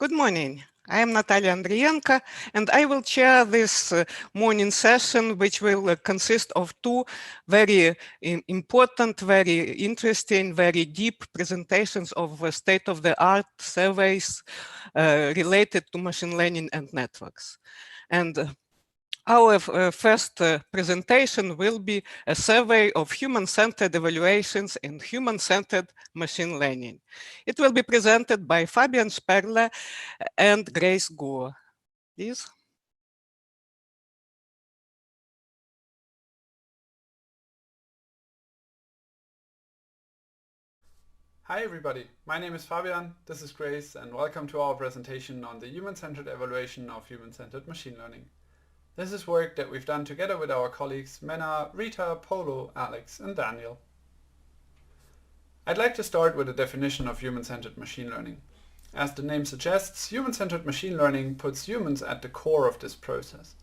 Good morning. I am Natalia Andrienko, and I will chair this morning session, which will consist of two very important, very interesting, very deep presentations of state-of-the-art surveys related to machine learning and networks. And our first presentation will be a survey of human-centered evaluations and human-centered machine learning. It will be presented by Fabian Sperrle and Grace Gore. Please. Hi everybody, my name is Fabian, this is Grace, and welcome to our presentation on the human-centered evaluation of human-centered machine learning. This is work that we've done together with our colleagues Menna, Rita, Polo, Alex and Daniel. I'd like to start with a definition of human-centered machine learning. As the name suggests, human-centered machine learning puts humans at the core of this process.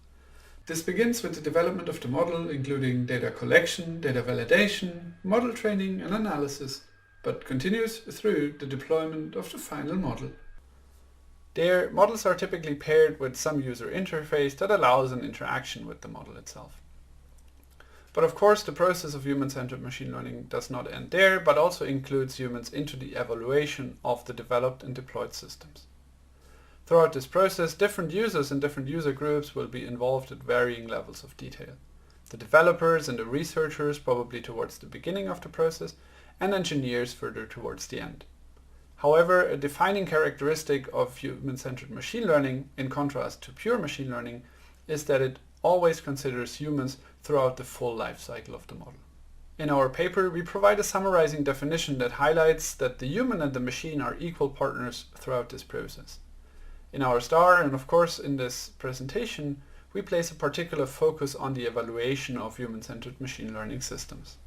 This begins with the development of the model, including data collection, data validation, model training and analysis, but continues through the deployment of the final model. Their models are typically paired with some user interface that allows an interaction with the model itself. But of course, the process of human-centered machine learning does not end there, but also includes humans into the evaluation of the developed and deployed systems. Throughout this process, different users and different user groups will be involved at varying levels of detail. The developers and the researchers probably towards the beginning of the process, and engineers further towards the end. However, a defining characteristic of human-centered machine learning, in contrast to pure machine learning, is that it always considers humans throughout the full life cycle of the model. In our paper, we provide a summarizing definition that highlights that the human and the machine are equal partners throughout this process. In our star, and of course in this presentation, we place a particular focus on the evaluation of human-centered machine learning systems.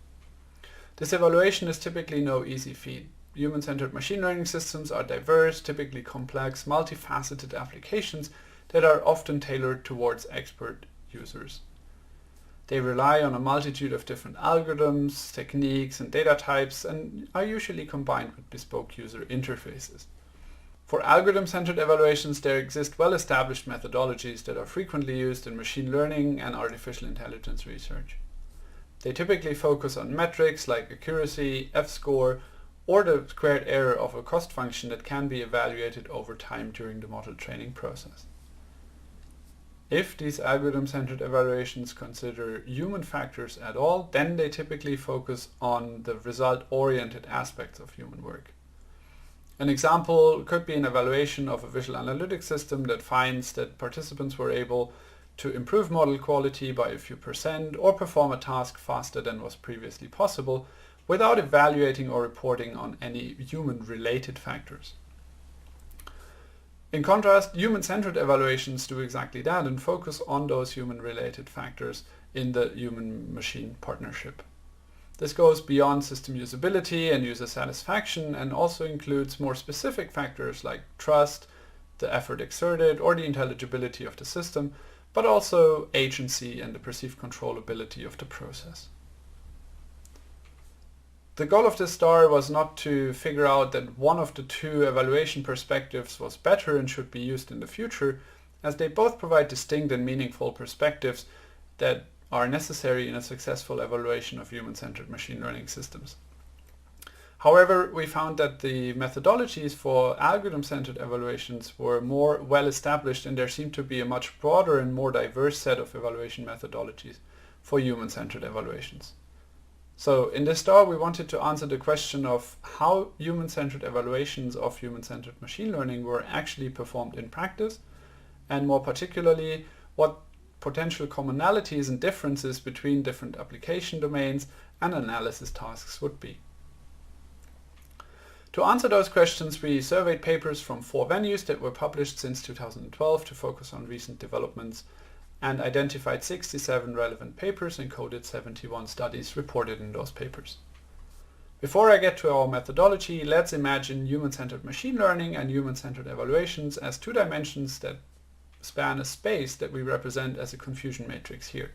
This evaluation is typically no easy feat. Human-centered machine learning systems are diverse, typically complex, multifaceted applications that are often tailored towards expert users. They rely on a multitude of different algorithms, techniques, and data types, and are usually combined with bespoke user interfaces. For algorithm-centered evaluations, there exist well-established methodologies that are frequently used in machine learning and artificial intelligence research. They typically focus on metrics like accuracy, F-score, or the squared error of a cost function that can be evaluated over time during the model training process. If these algorithm-centered evaluations consider human factors at all, then they typically focus on the result-oriented aspects of human work. An example could be an evaluation of a visual analytics system that finds that participants were able to improve model quality by a few percent or perform a task faster than was previously possible without evaluating or reporting on any human-related factors. In contrast, human-centered evaluations do exactly that and focus on those human-related factors in the human-machine partnership. This goes beyond system usability and user satisfaction and also includes more specific factors like trust, the effort exerted, or the intelligibility of the system, but also agency and the perceived controllability of the process. The goal of this star was not to figure out that one of the two evaluation perspectives was better and should be used in the future, as they both provide distinct and meaningful perspectives that are necessary in a successful evaluation of human-centered machine learning systems. However, we found that the methodologies for algorithm-centered evaluations were more well established and there seemed to be a much broader and more diverse set of evaluation methodologies for human-centered evaluations. So in this star we wanted to answer the question of how human-centered evaluations of human-centered machine learning were actually performed in practice, and more particularly what potential commonalities and differences between different application domains and analysis tasks would be. To answer those questions, we surveyed papers from 4 venues that were published since 2012 to focus on recent developments and identified 67 relevant papers and coded 71 studies reported in those papers. Before I get to our methodology, let's imagine human-centered machine learning and human-centered evaluations as two dimensions that span a space that we represent as a confusion matrix here.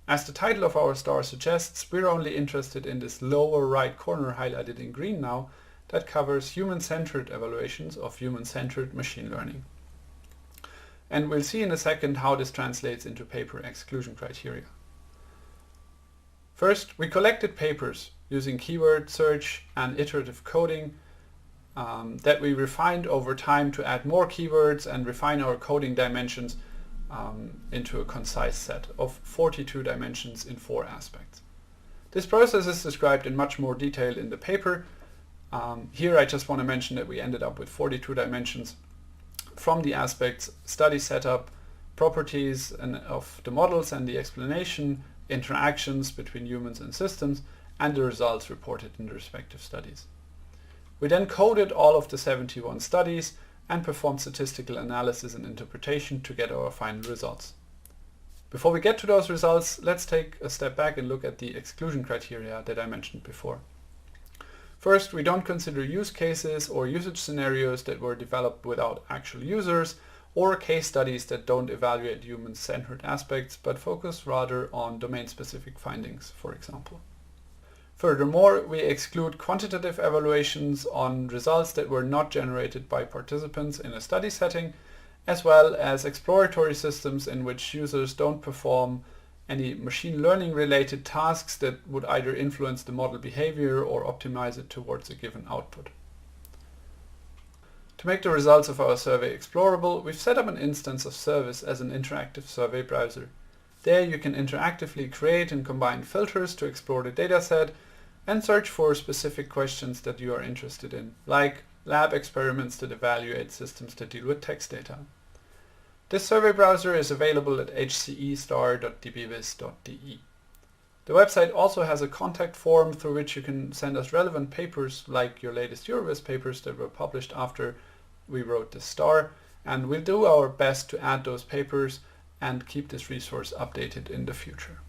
As the title of our star suggests, we're only interested in this lower right corner highlighted in green now, that covers human-centered evaluations of human-centered machine learning. And we'll see in a second how this translates into paper exclusion criteria. First, we collected papers using keyword search and iterative coding that we refined over time to add more keywords and refine our coding dimensions into a concise set of 42 dimensions in 4 aspects. This process is described in much more detail in the paper. Here I just want to mention that we ended up with 42 dimensions from the aspects study setup, properties of the models and the explanation, interactions between humans and systems, and the results reported in the respective studies. We then coded all of the 71 studies and performed statistical analysis and interpretation to get our final results. Before we get to those results, let's take a step back and look at the exclusion criteria that I mentioned before. First, we don't consider use cases or usage scenarios that were developed without actual users, or case studies that don't evaluate human-centered aspects but focus rather on domain-specific findings, for example. Furthermore, we exclude quantitative evaluations on results that were not generated by participants in a study setting, as well as exploratory systems in which users don't perform any machine learning related tasks that would either influence the model behavior or optimize it towards a given output. To make the results of our survey explorable, we've set up an instance of Service as an interactive survey browser. There you can interactively create and combine filters to explore the dataset and search for specific questions that you are interested in, like lab experiments that evaluate systems that deal with text data. This survey browser is available at hce-star.dbvis.de. The website also has a contact form through which you can send us relevant papers, like your latest EuroVis papers that were published after we wrote this star, and we'll do our best to add those papers and keep this resource updated in the future.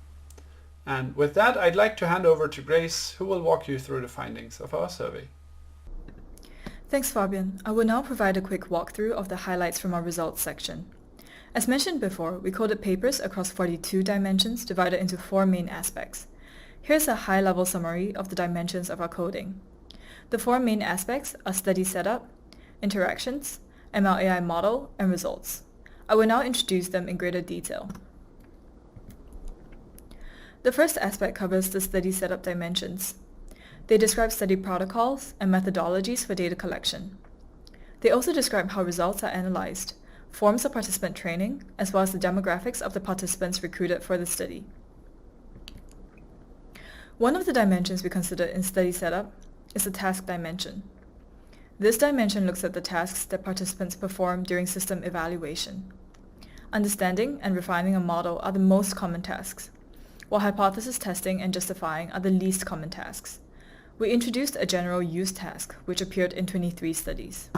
And with that, I'd like to hand over to Grace, who will walk you through the findings of our survey. Thanks, Fabian. I will now provide a quick walkthrough of the highlights from our results section. As mentioned before, we coded papers across 42 dimensions divided into 4 main aspects. Here's a high-level summary of the dimensions of our coding. The 4 main aspects are study setup, interactions, ML-AI model, and results. I will now introduce them in greater detail. The first aspect covers the study setup dimensions. They describe study protocols and methodologies for data collection. They also describe how results are analyzed, forms of participant training, as well as the demographics of the participants recruited for the study. One of the dimensions we consider in study setup is the task dimension. This dimension looks at the tasks that participants perform during system evaluation. Understanding and refining a model are the most common tasks, while hypothesis testing and justifying are the least common tasks. We introduced a general use task, which appeared in 23 studies.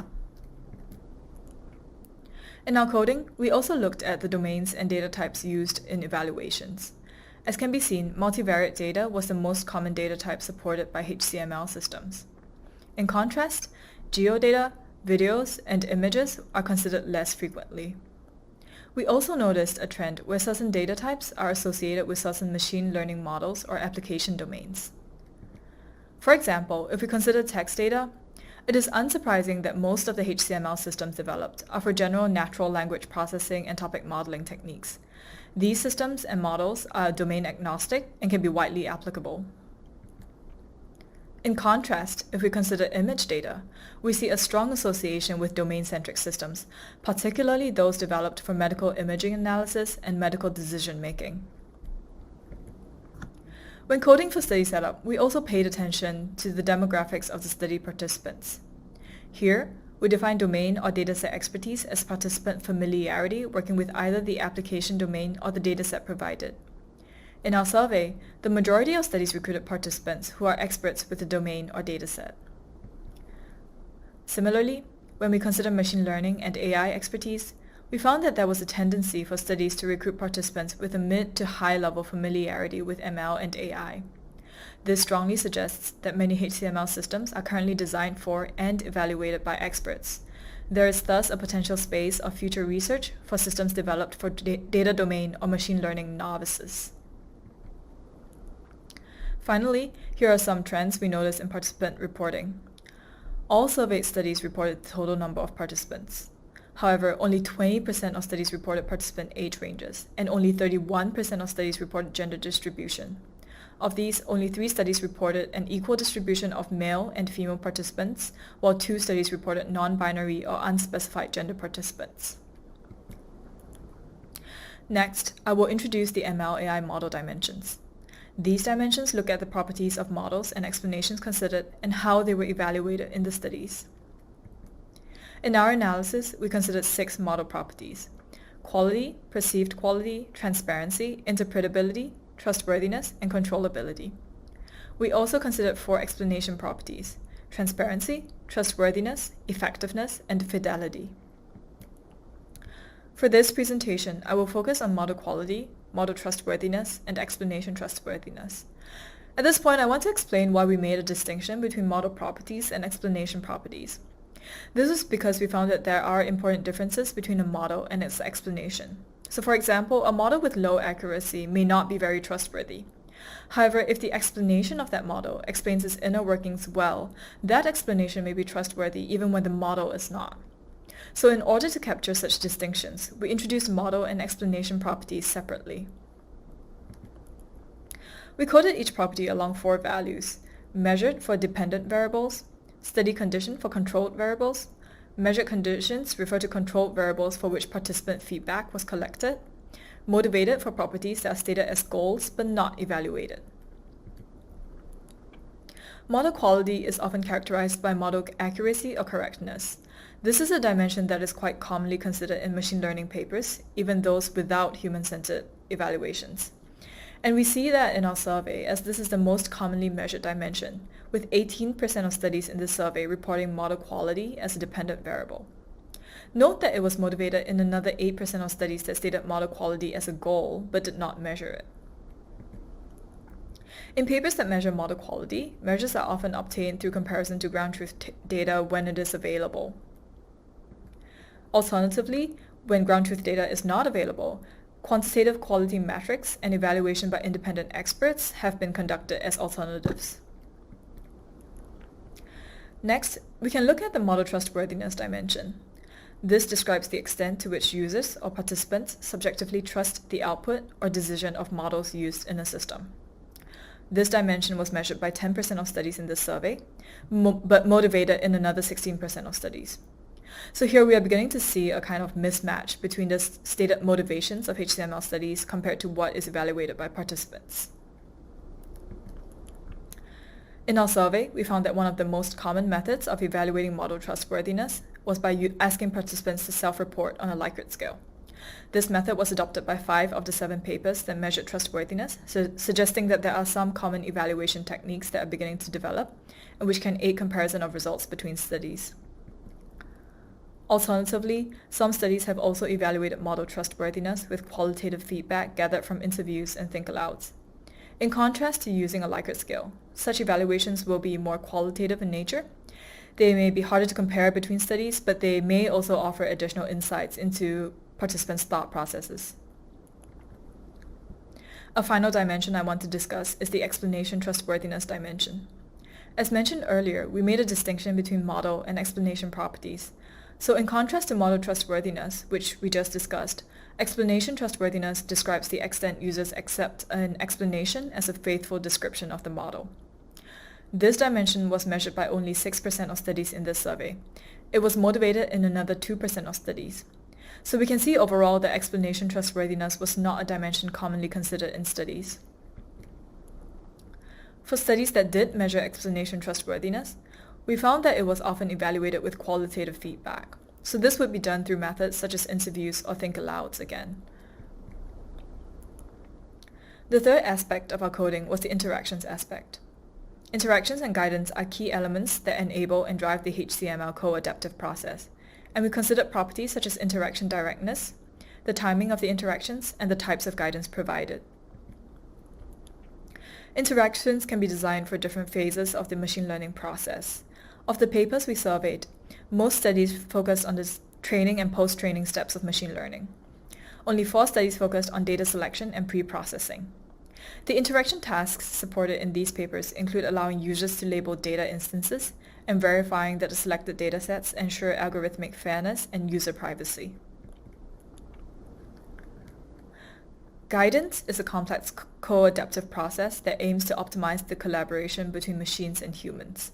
In our coding, we also looked at the domains and data types used in evaluations. As can be seen, multivariate data was the most common data type supported by HCML systems. In contrast, geodata, videos, and images are considered less frequently. We also noticed a trend where certain data types are associated with certain machine learning models or application domains. For example, if we consider text data, it is unsurprising that most of the HCML systems developed are for general natural language processing and topic modeling techniques. These systems and models are domain agnostic and can be widely applicable. In contrast, if we consider image data, we see a strong association with domain-centric systems, particularly those developed for medical imaging analysis and medical decision-making. When coding for study setup, we also paid attention to the demographics of the study participants. Here, we define domain or dataset expertise as participant familiarity working with either the application domain or the dataset provided. In our survey, the majority of studies recruited participants who are experts with the domain or dataset. Similarly, when we consider machine learning and AI expertise, we found that there was a tendency for studies to recruit participants with a mid to high level familiarity with ML and AI. This strongly suggests that many HCML systems are currently designed for and evaluated by experts. There is thus a potential space of future research for systems developed for data domain or machine learning novices. Finally, here are some trends we noticed in participant reporting. All surveyed studies reported the total number of participants. However, only 20% of studies reported participant age ranges, and only 31% of studies reported gender distribution. Of these, only 3 studies reported an equal distribution of male and female participants, while 2 studies reported non-binary or unspecified gender participants. Next, I will introduce the ML-AI model dimensions. These dimensions look at the properties of models and explanations considered and how they were evaluated in the studies. In our analysis, we considered 6 model properties: quality, perceived quality, transparency, interpretability, trustworthiness, and controllability. We also considered 4 explanation properties: transparency, trustworthiness, effectiveness, and fidelity. For this presentation, I will focus on model quality, model trustworthiness, and explanation trustworthiness. At this point, I want to explain why we made a distinction between model properties and explanation properties. This is because we found that there are important differences between a model and its explanation. So for example, a model with low accuracy may not be very trustworthy. However, if the explanation of that model explains its inner workings well, that explanation may be trustworthy even when the model is not. So in order to capture such distinctions, we introduced model and explanation properties separately. We coded each property along 4 values: measured for dependent variables, steady condition for controlled variables, measured conditions refer to controlled variables for which participant feedback was collected, motivated for properties that are stated as goals but not evaluated. Model quality is often characterized by model accuracy or correctness. This is a dimension that is quite commonly considered in machine learning papers, even those without human-centered evaluations. And we see that in our survey, as this is the most commonly measured dimension, with 18% of studies in this survey reporting model quality as a dependent variable. Note that it was motivated in another 8% of studies that stated model quality as a goal, but did not measure it. In papers that measure model quality, measures are often obtained through comparison to ground truth data when it is available. Alternatively, when ground truth data is not available, quantitative quality metrics and evaluation by independent experts have been conducted as alternatives. Next, we can look at the model trustworthiness dimension. This describes the extent to which users or participants subjectively trust the output or decision of models used in a system. This dimension was measured by 10% of studies in this survey, but motivated in another 16% of studies. So here we are beginning to see a kind of mismatch between the stated motivations of HCML studies compared to what is evaluated by participants. In our survey, we found that one of the most common methods of evaluating model trustworthiness was by asking participants to self-report on a Likert scale. This method was adopted by 5 of the 7 papers that measured trustworthiness, suggesting that there are some common evaluation techniques that are beginning to develop and which can aid comparison of results between studies. Alternatively, some studies have also evaluated model trustworthiness with qualitative feedback gathered from interviews and think-alouds. In contrast to using a Likert scale, such evaluations will be more qualitative in nature. They may be harder to compare between studies, but they may also offer additional insights into participants' thought processes. A final dimension I want to discuss is the explanation trustworthiness dimension. As mentioned earlier, we made a distinction between model and explanation properties. So in contrast to model trustworthiness, which we just discussed, explanation trustworthiness describes the extent users accept an explanation as a faithful description of the model. This dimension was measured by only 6% of studies in this survey. It was motivated in another 2% of studies. So we can see overall that explanation trustworthiness was not a dimension commonly considered in studies. For studies that did measure explanation trustworthiness, we found that it was often evaluated with qualitative feedback. So this would be done through methods such as interviews or think-alouds again. The third aspect of our coding was the interactions aspect. Interactions and guidance are key elements that enable and drive the HCML co-adaptive process, and we considered properties such as interaction directness, the timing of the interactions, and the types of guidance provided. Interactions can be designed for different phases of the machine learning process. Of the papers we surveyed, most studies focused on the training and post-training steps of machine learning. Only 4 studies focused on data selection and pre-processing. The interaction tasks supported in these papers include allowing users to label data instances and verifying that the selected datasets ensure algorithmic fairness and user privacy. Guidance is a complex co-adaptive process that aims to optimize the collaboration between machines and humans.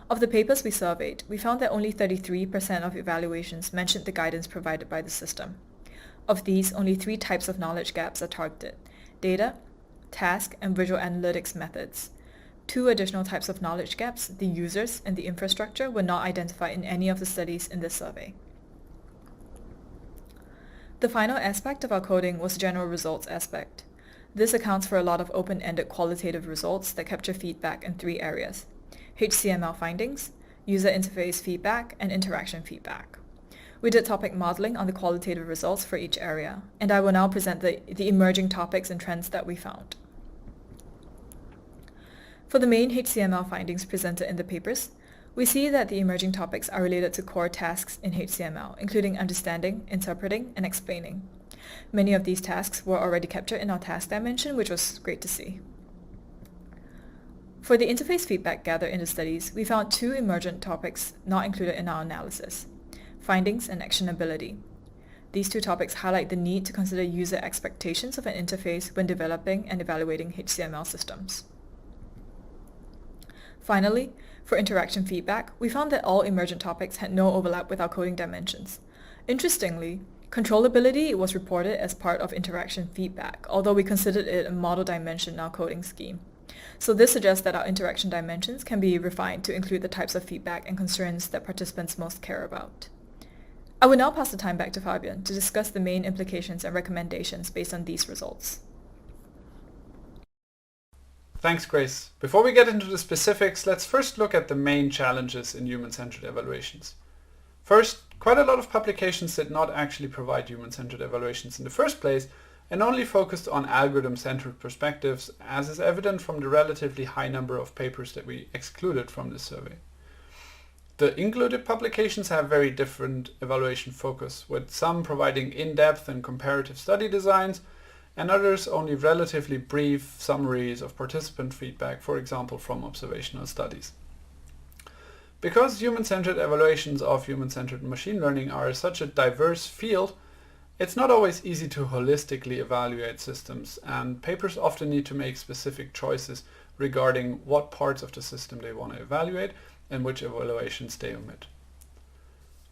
Of the papers we surveyed, we found that only 33% of evaluations mentioned the guidance provided by the system. Of these, only 3 types of knowledge gaps are targeted: data, task, and visual analytics methods. 2 additional types of knowledge gaps, the users and the infrastructure, were not identified in any of the studies in this survey. The final aspect of our coding was the general results aspect. This accounts for a lot of open-ended qualitative results that capture feedback in 3 areas: HCML findings, user interface feedback, and interaction feedback. We did topic modeling on the qualitative results for each area, and I will now present the emerging topics and trends that we found. For the main HCML findings presented in the papers, we see that the emerging topics are related to core tasks in HCML, including understanding, interpreting, and explaining. Many of these tasks were already captured in our task dimension, which was great to see. For the interface feedback gathered in the studies, we found 2 emergent topics not included in our analysis: findings and actionability. These 2 topics highlight the need to consider user expectations of an interface when developing and evaluating HCML systems. Finally, for interaction feedback, we found that all emergent topics had no overlap with our coding dimensions. Interestingly, controllability was reported as part of interaction feedback, although we considered it a model dimension in our coding scheme. So this suggests that our interaction dimensions can be refined to include the types of feedback and concerns that participants most care about. I will now pass the time back to Fabian to discuss the main implications and recommendations based on these results. Thanks, Grace. Before we get into the specifics, let's first look at the main challenges in human-centered evaluations. First, quite a lot of publications did not actually provide human-centered evaluations in the first place and only focused on algorithm-centered perspectives, as is evident from the relatively high number of papers that we excluded from this survey. The included publications have very different evaluation focus, with some providing in-depth and comparative study designs, and others only relatively brief summaries of participant feedback, for example from observational studies. Because human-centered evaluations of human-centered machine learning are such a diverse field, it's not always easy to holistically evaluate systems, and papers often need to make specific choices regarding what parts of the system they want to evaluate and which evaluations they omit.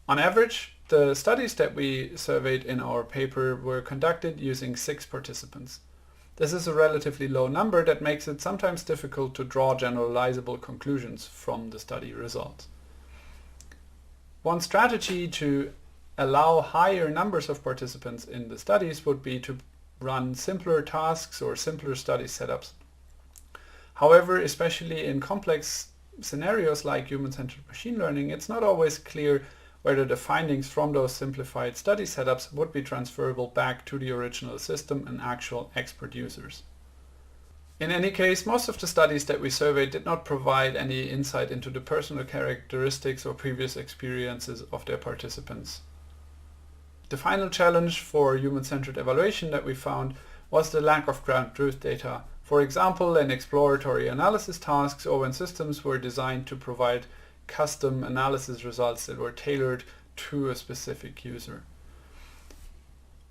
On average, the studies that we surveyed in our paper were conducted using 6 participants. This is a relatively low number that makes it sometimes difficult to draw generalizable conclusions from the study results. One strategy to allow higher numbers of participants in the studies would be to run simpler tasks or simpler study setups. However, especially in complex scenarios like human-centered machine learning, it's not always clear whether the findings from those simplified study setups would be transferable back to the original system and actual expert users. In any case, most of the studies that we surveyed did not provide any insight into the personal characteristics or previous experiences of their participants. The final challenge for human-centered evaluation that we found was the lack of ground truth data, for example in exploratory analysis tasks or when systems were designed to provide custom analysis results that were tailored to a specific user.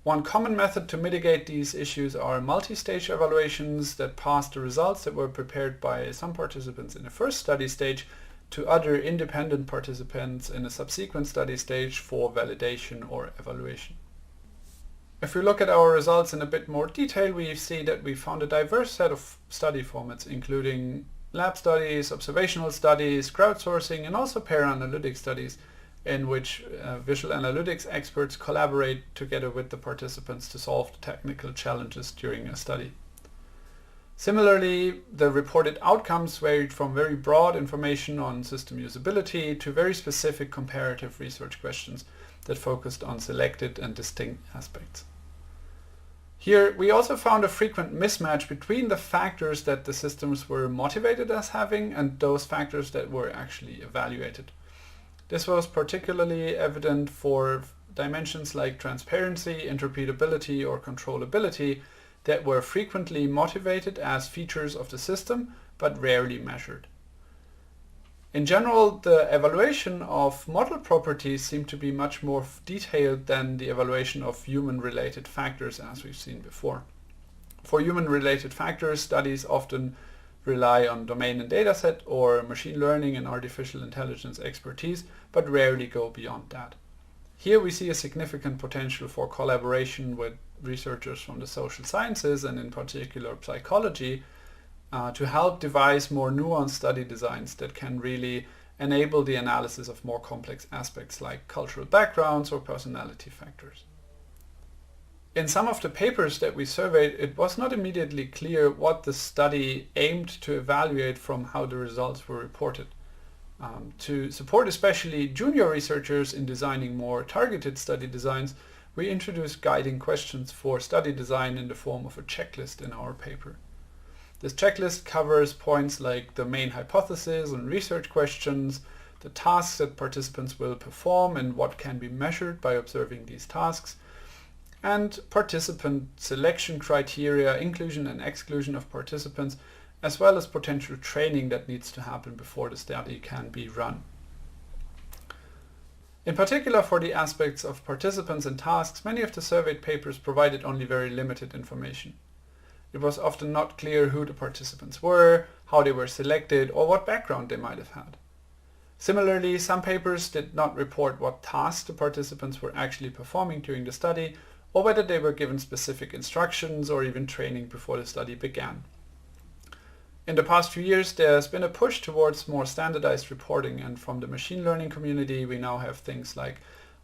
One common method to mitigate these issues are multi-stage evaluations that pass the results that were prepared by some participants in the first study stage to other independent participants in a subsequent study stage for validation or evaluation. If we look at our results in a bit more detail, we see that we found a diverse set of study formats, including lab studies, observational studies, crowdsourcing, and also pair analytic studies in which visual analytics experts collaborate together with the participants to solve the technical challenges during a study. Similarly, the reported outcomes varied from very broad information on system usability to very specific comparative research questions that focused on selected and distinct aspects. Here, we also found a frequent mismatch between the factors that the systems were motivated as having and those factors that were actually evaluated. This was particularly evident for dimensions like transparency, interpretability, or controllability that were frequently motivated as features of the system but rarely measured. In general, the evaluation of model properties seem to be much more detailed than the evaluation of human-related factors, as we've seen before. For human-related factors, studies often rely on domain and dataset or machine learning and artificial intelligence expertise, but rarely go beyond that. Here we see a significant potential for collaboration with researchers from the social sciences and in particular psychology to help devise more nuanced study designs that can really enable the analysis of more complex aspects like cultural backgrounds or personality factors. In some of the papers that we surveyed, it was not immediately clear what the study aimed to evaluate from how the results were reported. To support especially junior researchers in designing more targeted study designs, we introduced guiding questions for study design in the form of a checklist in our paper. This checklist covers points like the main hypothesis and research questions, the tasks that participants will perform and what can be measured by observing these tasks, and participant selection criteria, inclusion and exclusion of participants, as well as potential training that needs to happen before the study can be run. In particular, for the aspects of participants and tasks, many of the surveyed papers provided only very limited information. It was often not clear who the participants were, how they were selected, or what background they might have had. Similarly, some papers did not report what tasks the participants were actually performing during the study, or whether they were given specific instructions or even training before the study began. In the past few years, there's been a push towards more standardized reporting, and from the machine learning community, we now have things like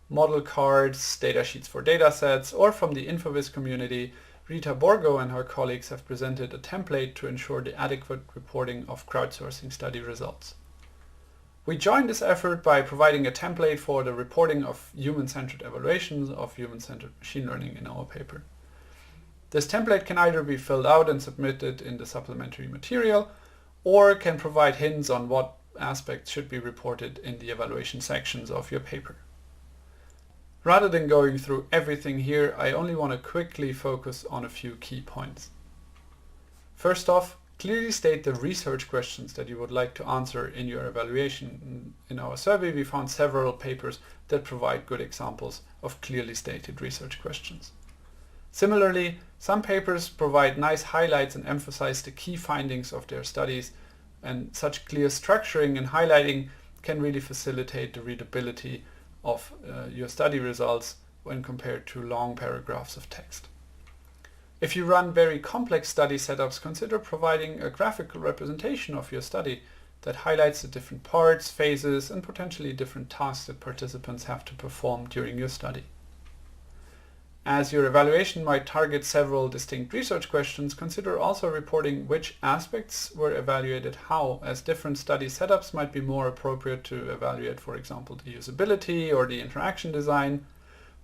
model cards, datasheets for datasets, or from the EuroVis community, Rita Borgo and her colleagues have presented a template to ensure the adequate reporting of crowdsourcing study results. We joined this effort by providing a template for the reporting of human-centered evaluations of human-centered machine learning in our paper. This template can either be filled out and submitted in the supplementary material, or can provide hints on what aspects should be reported in the evaluation sections of your paper. Rather than going through everything here, I only want to quickly focus on a few key points. First off, clearly state the research questions that you would like to answer in your evaluation. In our survey, we found several papers that provide good examples of clearly stated research questions. Similarly, some papers provide nice highlights and emphasize the key findings of their studies, and such clear structuring and highlighting can really facilitate the readability of your study results when compared to long paragraphs of text. If you run very complex study setups, consider providing a graphical representation of your study that highlights the different parts, phases, and potentially different tasks that participants have to perform during your study. As your evaluation might target several distinct research questions, consider also reporting which aspects were evaluated how, as different study setups might be more appropriate to evaluate, for example, the usability or the interaction design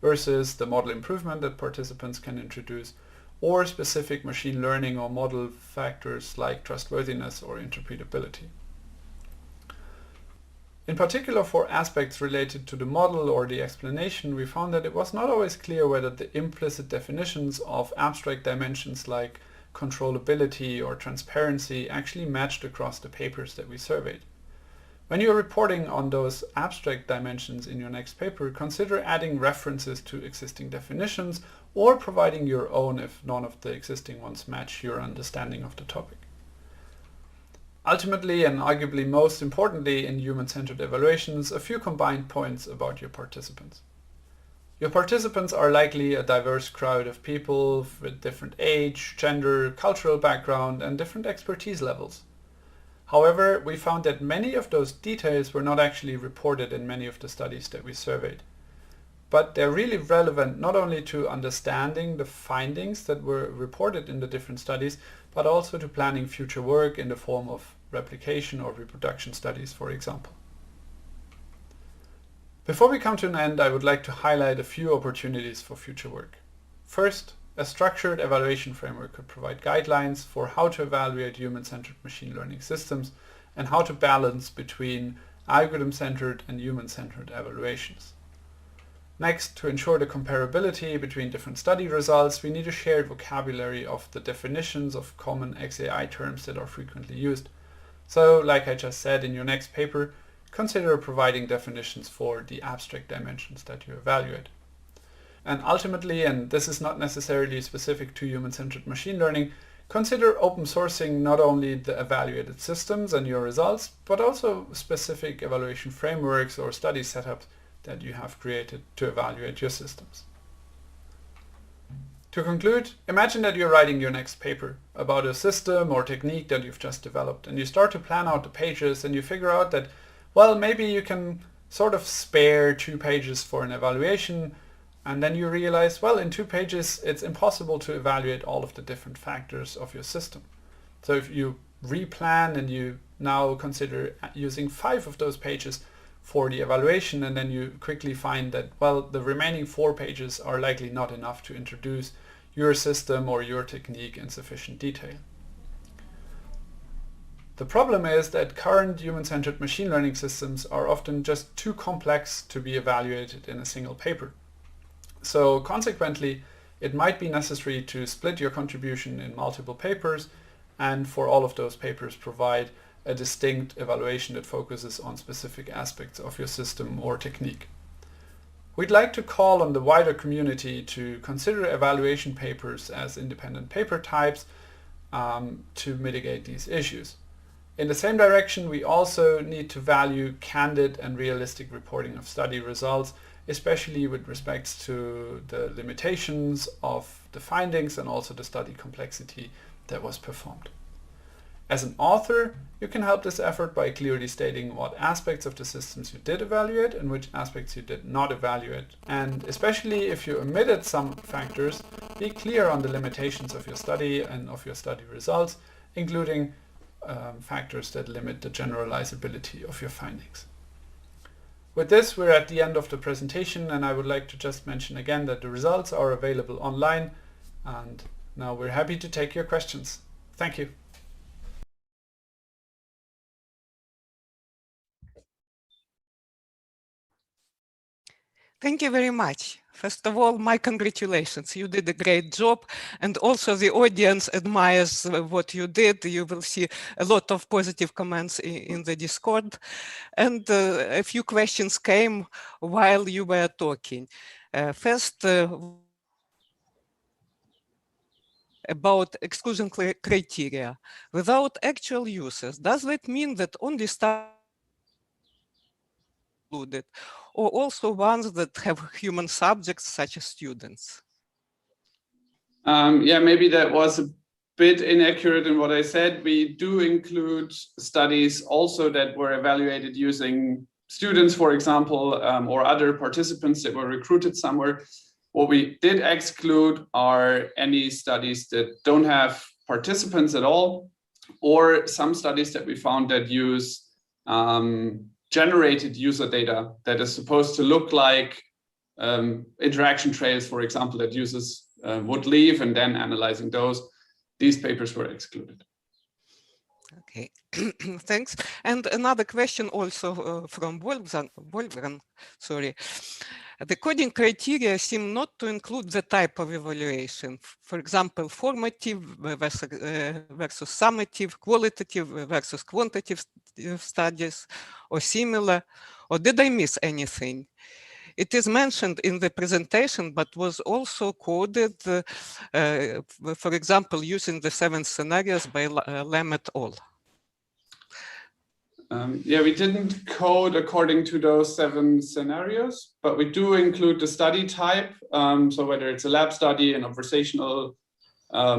versus the model improvement that participants can introduce, or specific machine learning or model factors like trustworthiness or interpretability. In particular, for aspects related to the model or the explanation, we found that it was not always clear whether the implicit definitions of abstract dimensions like controllability or transparency actually matched across the papers that we surveyed. When you're reporting on those abstract dimensions in your next paper, consider adding references to existing definitions or providing your own if none of the existing ones match your understanding of the topic. Ultimately, and arguably most importantly in human-centered evaluations, a few combined points about your participants. Your participants are likely a diverse crowd of people with different age, gender, cultural background, and different expertise levels. However, we found that many of those details were not actually reported in many of the studies that we surveyed. But they're really relevant not only to understanding the findings that were reported in the different studies, but also to planning future work in the form of replication or reproduction studies, for example. Before we come to an end, I would like to highlight a few opportunities for future work. First, a structured evaluation framework could provide guidelines for how to evaluate human-centered machine learning systems and how to balance between algorithm-centered and human-centered evaluations. Next, to ensure the comparability between different study results, we need a shared vocabulary of the definitions of common XAI terms that are frequently used. So, like I just said, in your next paper, consider providing definitions for the abstract dimensions that you evaluate. And ultimately, and this is not necessarily specific to human-centered machine learning, consider open sourcing not only the evaluated systems and your results, but also specific evaluation frameworks or study setups that you have created to evaluate your systems. To conclude, imagine that you're writing your next paper about a system or technique that you've just developed, and you start to plan out the pages and you figure out that, well, maybe you can sort of spare 2 pages for an evaluation, and then you realize, well, in 2 pages it's impossible to evaluate all of the different factors of your system. So if you replan and you now consider using 5 of those pages for the evaluation, and then you quickly find that, well, the remaining 4 pages are likely not enough to introduce your system or your technique in sufficient detail. The problem is that current human-centered machine learning systems are often just too complex to be evaluated in a single paper. So consequently, it might be necessary to split your contribution in multiple papers, and for all of those papers provide a distinct evaluation that focuses on specific aspects of your system or technique. We'd like to call on the wider community to consider evaluation papers as independent paper types to mitigate these issues. In the same direction, we also need to value candid and realistic reporting of study results, especially with respect to the limitations of the findings and also the study complexity that was performed. As an author, you can help this effort by clearly stating what aspects of the systems you did evaluate and which aspects you did not evaluate. And especially if you omitted some factors, be clear on the limitations of your study and of your study results, including factors that limit the generalizability of your findings. With this, we're at the end of the presentation, and I would like to just mention again that the results are available online, and now we're happy to take your questions. Thank you. Thank you very much. First of all, my congratulations. You did a great job, and also the audience admires what you did. You will see a lot of positive comments in the Discord. And a few questions came while you were talking. First, about exclusion criteria. Without actual users, does that mean that only stuff included, or also ones that have human subjects such as students? Yeah, maybe that was a bit inaccurate in what I said. We do include studies also that were evaluated using students, for example, or other participants that were recruited somewhere. What we did exclude are any studies that don't have participants at all, or some studies that we found that use generated user data that is supposed to look like interaction trails, for example, that users would leave, and then analyzing those. These papers were excluded. Okay, thanks. And another question also from Wolfgang, sorry. The coding criteria seem not to include the type of evaluation. For example, formative versus summative, qualitative versus quantitative studies, or similar. Or did I miss anything? It is mentioned in the presentation, but was also coded, for example, using the 7 scenarios by Lam et al. Yeah, we didn't code according to those 7 scenarios, but we do include the study type. So whether it's a lab study, an observational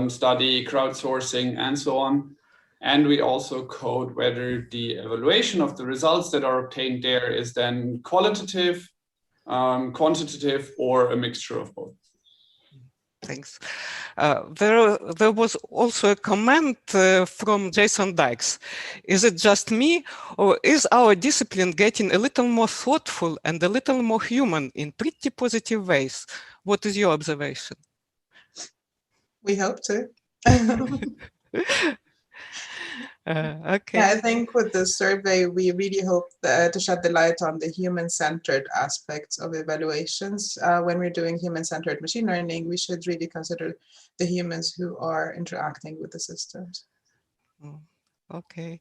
study, crowdsourcing, and so on. And we also code whether the evaluation of the results that are obtained there is then qualitative, quantitative, or a mixture of both. Thanks. There was also a comment from Jason Dykes. Is it just me, or is our discipline getting a little more thoughtful and a little more human in pretty positive ways? What is your observation? We hope to. Okay. Yeah, I think with the survey, we really hope to shed the light on the human-centered aspects of evaluations. When we're doing human-centered machine learning, we should really consider the humans who are interacting with the systems. Okay.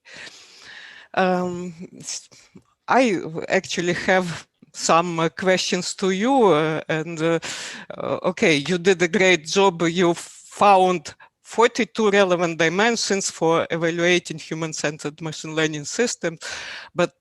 I actually have some questions to you, okay, you did a great job. You found 42 relevant dimensions for evaluating human-centered machine learning systems, but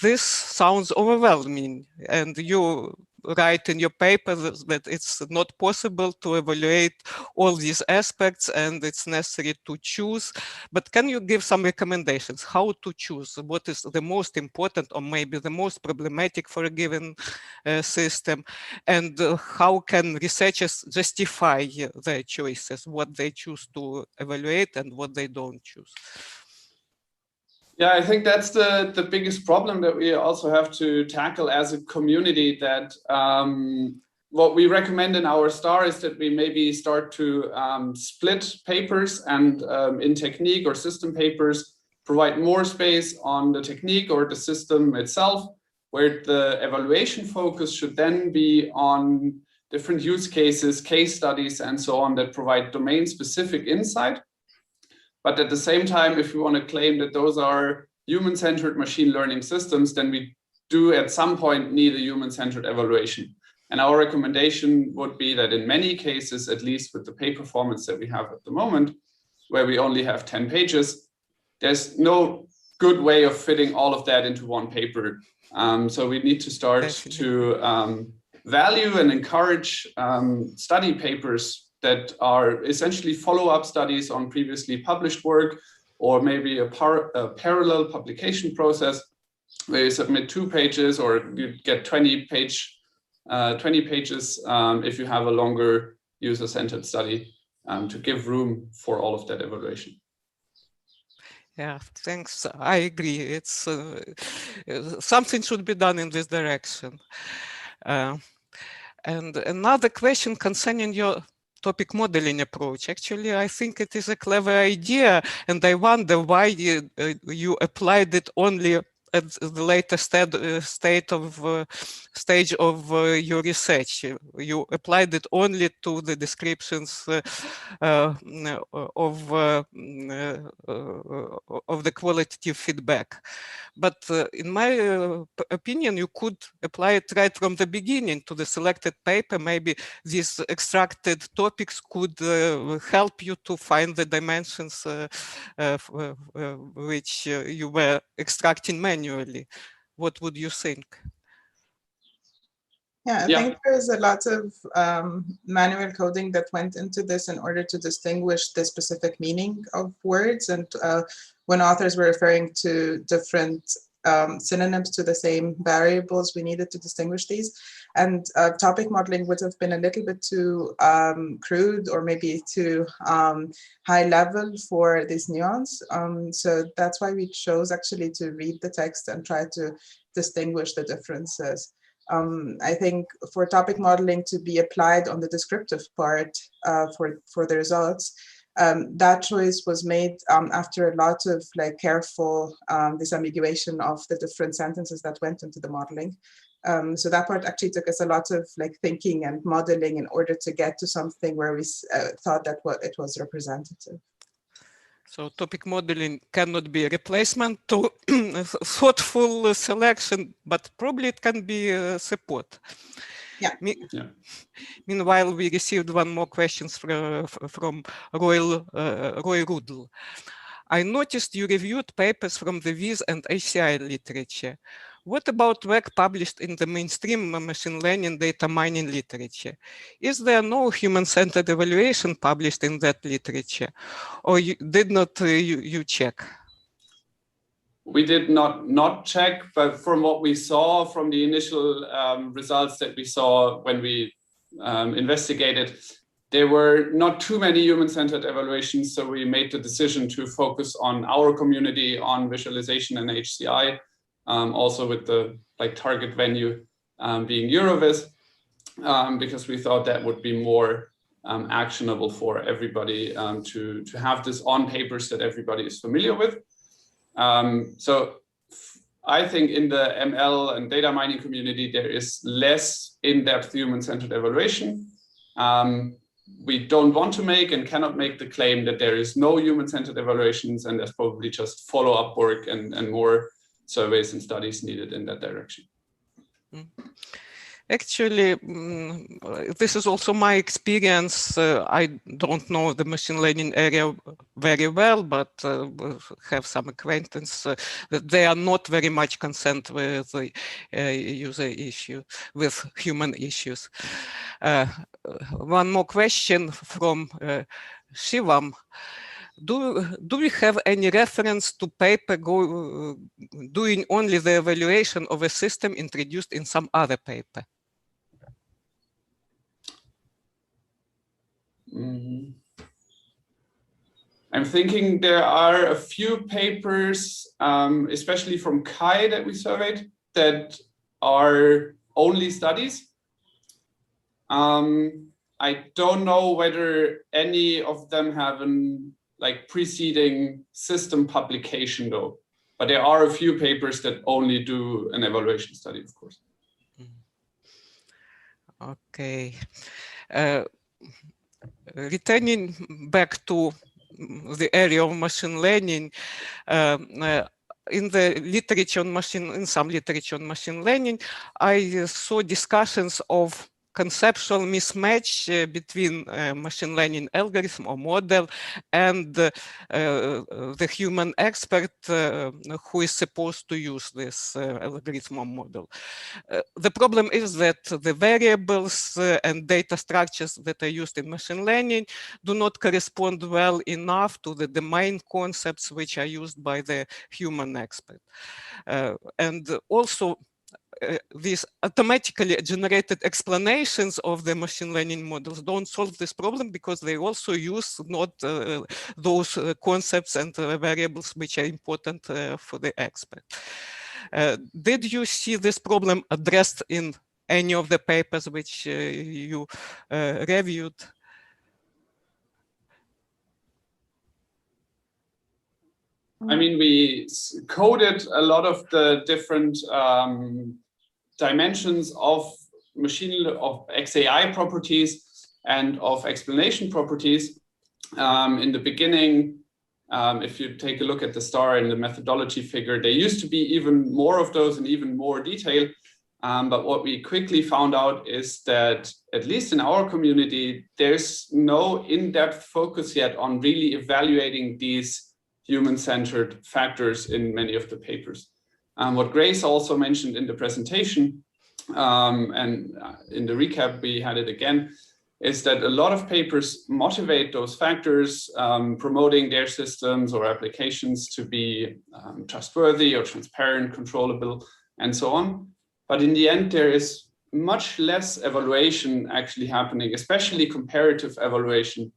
this sounds overwhelming, and you write in your paper that it's not possible to evaluate all these aspects and it's necessary to choose. But can you give some recommendations how to choose what is the most important or maybe the most problematic for a given system, and how can researchers justify their choices, what they choose to evaluate and what they don't choose? Yeah, I think that's the biggest problem that we also have to tackle as a community, that what we recommend in our star is that we maybe start to split papers and in technique or system papers, provide more space on the technique or the system itself, where the evaluation focus should then be on different use cases, case studies, and so on that provide domain-specific insight. But at the same time, if we want to claim that those are human-centered machine learning systems, then we do at some point need a human-centered evaluation. And our recommendation would be that in many cases, at least with the paper formats that we have at the moment, where we only have 10 pages, there's no good way of fitting all of that into one paper. So we need to start to value and encourage study papers that are essentially follow-up studies on previously published work, or maybe a parallel publication process where you submit 2 pages, or you get 20 pages if you have a longer user-centered study, to give room for all of that evaluation. Yeah, thanks. I agree. It's something should be done in this direction. And another question concerning your topic modeling approach. Actually, I think it is a clever idea, and I wonder why you applied it only at the later stage of your research. You applied it only to the descriptions of the qualitative feedback. But in my opinion, you could apply it right from the beginning to the selected paper. Maybe these extracted topics could help you to find the dimensions which you were extracting manually. What would you think? Yeah, I think there's a lot of manual coding that went into this in order to distinguish the specific meaning of words. And when authors were referring to different synonyms to the same variables, we needed to distinguish these. And topic modeling would have been a little bit too crude, or maybe too high level for this nuance. So that's why we chose actually to read the text and try to distinguish the differences. I think for topic modeling to be applied on the descriptive part for the results, that choice was made after a lot of careful disambiguation of the different sentences that went into the modeling. So that part actually took us a lot of thinking and modeling in order to get to something where we thought that it was representative. So topic modeling cannot be a replacement to thoughtful selection, but probably it can be support. Yeah. Meanwhile, we received one more question from Roy Rudl. I noticed you reviewed papers from the WIS and HCI literature. What about work published in the mainstream machine learning data mining literature? Is there no human-centered evaluation published in that literature? Or did not you check? We did not check, but from what we saw from the initial results that we saw when we investigated, there were not too many human-centered evaluations. So we made the decision to focus on our community, on visualization and HCI, also with the target venue being EuroVis, because we thought that would be more actionable for everybody to have this on papers that everybody is familiar with. So I think in the ML and data mining community, there is less in-depth human-centered evaluation. we don't want to make and cannot make the claim that there is no human-centered evaluations, and there's probably just follow-up work and more surveys and studies needed in that direction. Actually, this is also my experience. I don't know the machine learning area very well, but have some acquaintance that they are not very much concerned with user issue, with human issues. One more question from Shivam. Do we have any reference to paper doing only the evaluation of a system introduced in some other paper? I'm thinking there are a few papers, especially from Kai that we surveyed, that are only studies. I don't know whether any of them have an preceding system publication though, but there are a few papers that only do an evaluation study, of course. Okay. Returning back to the area of machine learning, in the literature on in some literature on machine learning, I saw discussions of conceptual mismatch between machine learning algorithm or model and the human expert who is supposed to use this algorithm or model. The problem is that the variables and data structures that are used in machine learning do not correspond well enough to the domain concepts which are used by the human expert. And also, these automatically generated explanations of the machine learning models don't solve this problem because they also use not those concepts and variables which are important for the expert. Did you see this problem addressed in any of the papers which you reviewed? I mean, we coded a lot of the different dimensions of XAI properties and of explanation properties. In the beginning, if you take a look at the star in the methodology figure, there used to be even more of those and even more detail. But what we quickly found out is that, at least in our community, there's no in-depth focus yet on really evaluating these human-centered factors in many of the papers. What Grace also mentioned in the presentation, and in the recap we had it again, is that a lot of papers motivate those factors, promoting their systems or applications to be trustworthy or transparent, controllable, and so on. But in the end, there is much less evaluation actually happening, especially comparative evaluation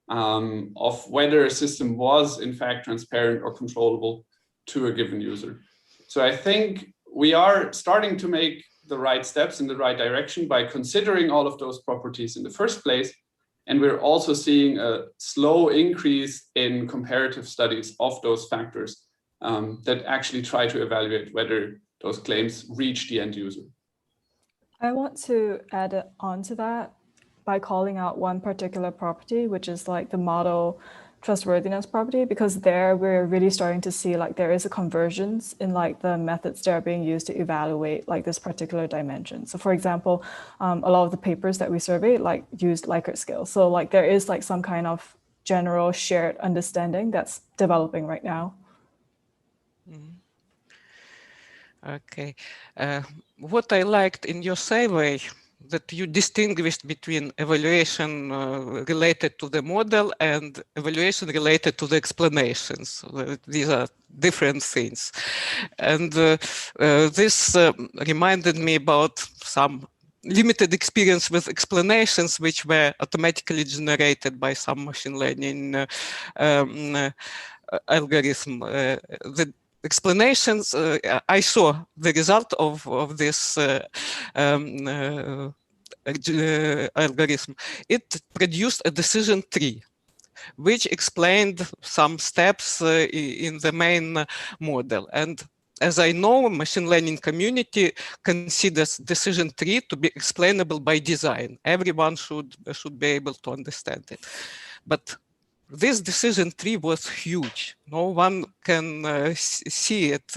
of whether a system was in fact transparent or controllable to a given user. So I think we are starting to make the right steps in the right direction by considering all of those properties in the first place. And we're also seeing a slow increase in comparative studies of those factors that actually try to evaluate whether those claims reach the end user. I want to add on to that by calling out one particular property, which is like the model trustworthiness property, because there we're really starting to see like there is a convergence in like the methods that are being used to evaluate like this particular dimension. So for example, a lot of the papers that we surveyed like used Likert scale. So like there is like some kind of general shared understanding that's developing right now. Okay. What I liked in your survey, that you distinguished between evaluation related to the model and evaluation related to the explanations. These are different things. And this reminded me about some limited experience with explanations which were automatically generated by some machine learning algorithm. The explanations, I saw the result of this algorithm. It produced a decision tree, which explained some steps in the main model. And as I know, machine learning community considers decision tree to be explainable by design. Everyone should be able to understand it. But this decision tree was huge. No one can see it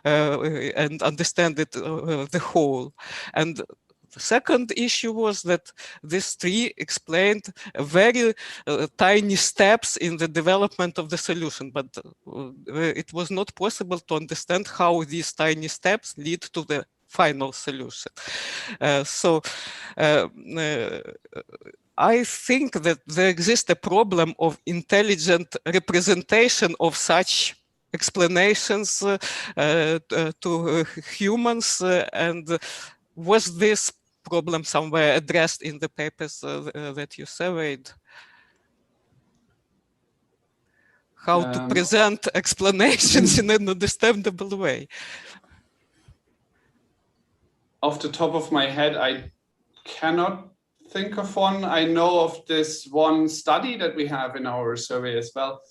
and understand it the whole. And the second issue was that this tree explained very tiny steps in the development of the solution, but it was not possible to understand how these tiny steps lead to the final solution. I think that there exists a problem of intelligent representation of such explanations to humans, and was this problem somewhere addressed in the papers that you surveyed? How to present explanations in an understandable way? Off the top of my head, I cannot think of one. I know of this one study that we have in our survey as well,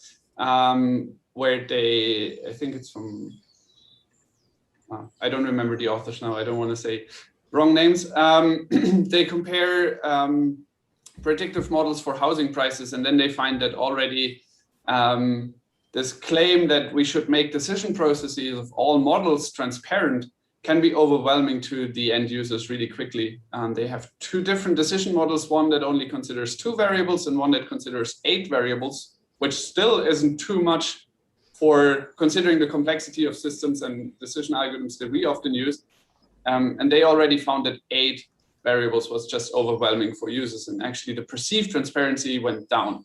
where they, I think it's from, I don't remember the authors now, I don't want to say wrong names. They compare predictive models for housing prices, and then they find that already this claim that we should make decision processes of all models transparent can be overwhelming to the end users really quickly. They have two different decision models, one that only considers 2 variables and one that considers 8 variables, which still isn't too much for considering the complexity of systems and decision algorithms that we often use. And they already found that 8 variables was just overwhelming for users, and actually the perceived transparency went down.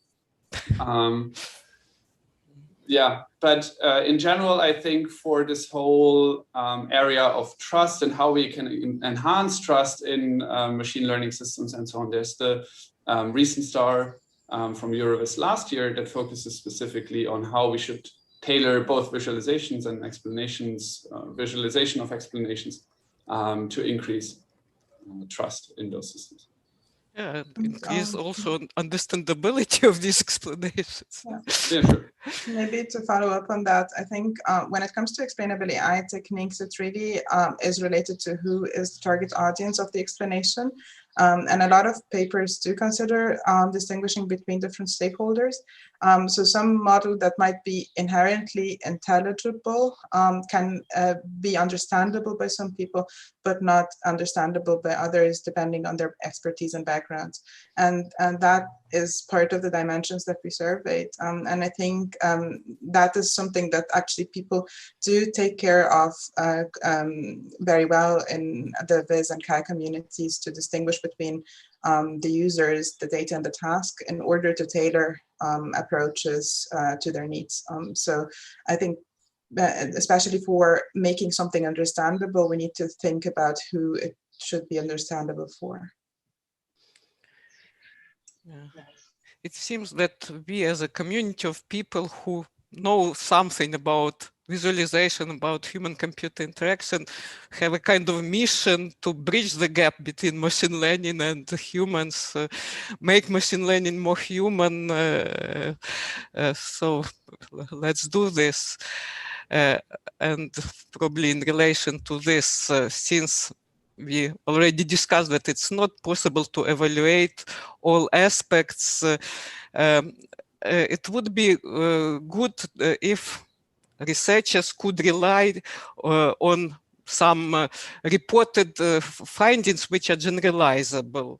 Yeah, but in general, I think for this whole area of trust and how we can enhance trust in machine learning systems and so on, there's the recent star from EuroVis last year that focuses specifically on how we should tailor both visualizations and explanations, visualization of explanations to increase trust in those systems. Yeah, increase also understandability of these explanations. Yeah. Yeah, sure. Maybe to follow up on that, I think when it comes to explainability AI techniques, it really is related to who is the target audience of the explanation. And a lot of papers do consider distinguishing between different stakeholders. So some model that might be inherently intelligible can be understandable by some people, but not understandable by others, depending on their expertise and backgrounds. And that is part of the dimensions that we surveyed. And I think that is something that actually people do take care of very well in the Viz and Chai communities, to distinguish between the users, the data, and the task in order to tailor approaches to their needs. So I think especially for making something understandable, we need to think about who it should be understandable for. Yeah. It seems that we as a community of people who know something about visualization, about human-computer interaction, have a kind of mission to bridge the gap between machine learning and humans, make machine learning more human. So let's do this. And probably in relation to this, since we already discussed that it's not possible to evaluate all aspects, it would be good if researchers could rely on some reported findings which are generalizable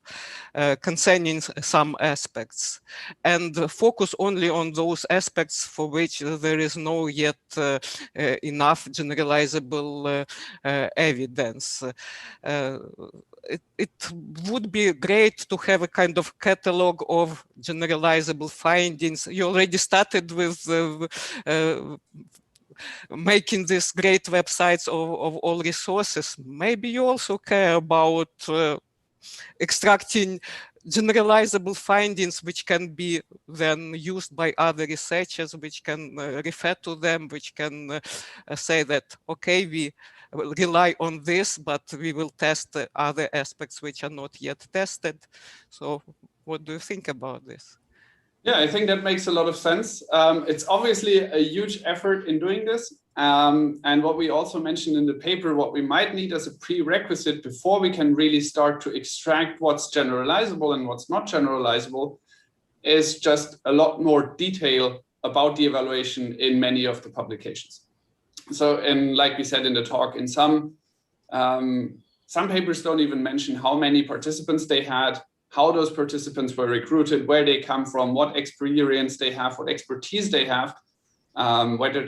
concerning some aspects, and focus only on those aspects for which there is no yet enough generalizable evidence. It would be great to have a kind of catalog of generalizable findings. You already started with making these great websites of all resources. Maybe you also care about extracting generalizable findings which can be then used by other researchers, which can refer to them, which can say that, okay, we rely on this, but we will test other aspects which are not yet tested. So what do you think about this? Yeah, I think that makes a lot of sense. It's obviously a huge effort in doing this. And what we also mentioned in the paper, what we might need as a prerequisite before we can really start to extract what's generalizable and what's not generalizable is just a lot more detail about the evaluation in many of the publications. So, and like we said in the talk, in some papers don't even mention how many participants they had, how those participants were recruited, where they come from, what experience they have, what expertise they have, whether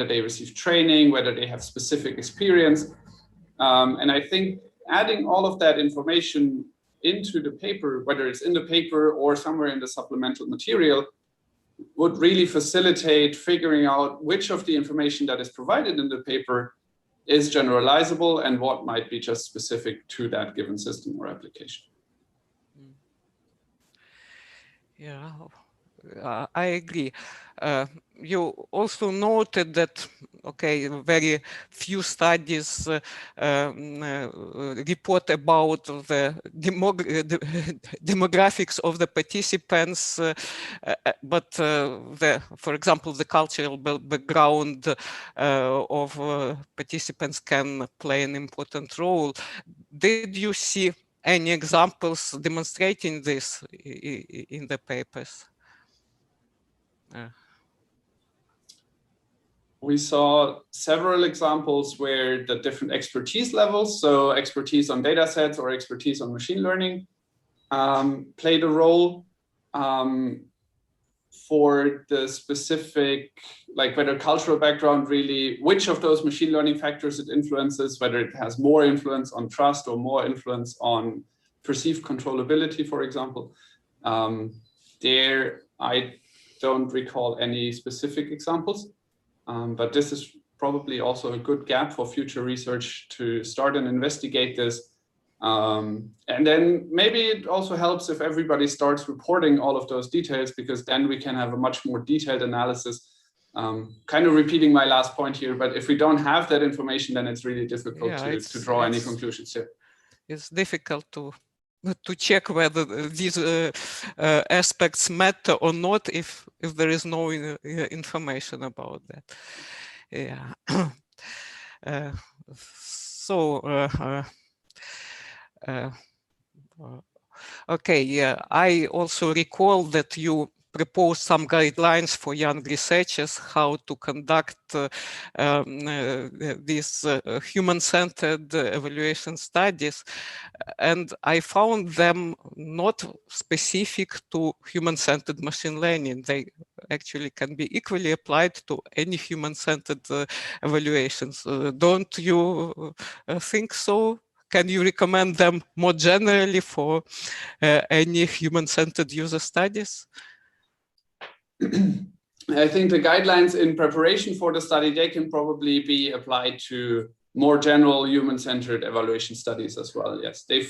they receive training, whether they have specific experience. And I think adding all of that information into the paper, whether it's in the paper or somewhere in the supplemental material, would really facilitate figuring out which of the information that is provided in the paper is generalizable and what might be just specific to that given system or application. Yeah, I agree. You also noted that, okay, very few studies report about the demographics of the participants, but for example, the cultural background of participants can play an important role. Did you see any examples demonstrating this in the papers? We saw several examples where the different expertise levels, so expertise on data sets or expertise on machine learning, played a role for the specific, like whether cultural background really, which of those machine learning factors it influences, whether it has more influence on trust or more influence on perceived controllability, for example. There, I don't recall any specific examples, but this is probably also a good gap for future research to start and investigate this. And then maybe it also helps if everybody starts reporting all of those details, because then we can have a much more detailed analysis. Kind of repeating my last point here, but if we don't have that information, then it's really difficult to draw any conclusions here. It's difficult to check whether these aspects matter or not if there is no information about that. Yeah. Okay, yeah, I also recall that you proposed some guidelines for young researchers how to conduct these human-centered evaluation studies, and I found them not specific to human-centered machine learning. They actually can be equally applied to any human-centered evaluations. Don't you think so? Can you recommend them more generally for any human-centered user studies? I think the guidelines in preparation for the study, they can probably be applied to more general human-centered evaluation studies as well. Yes, they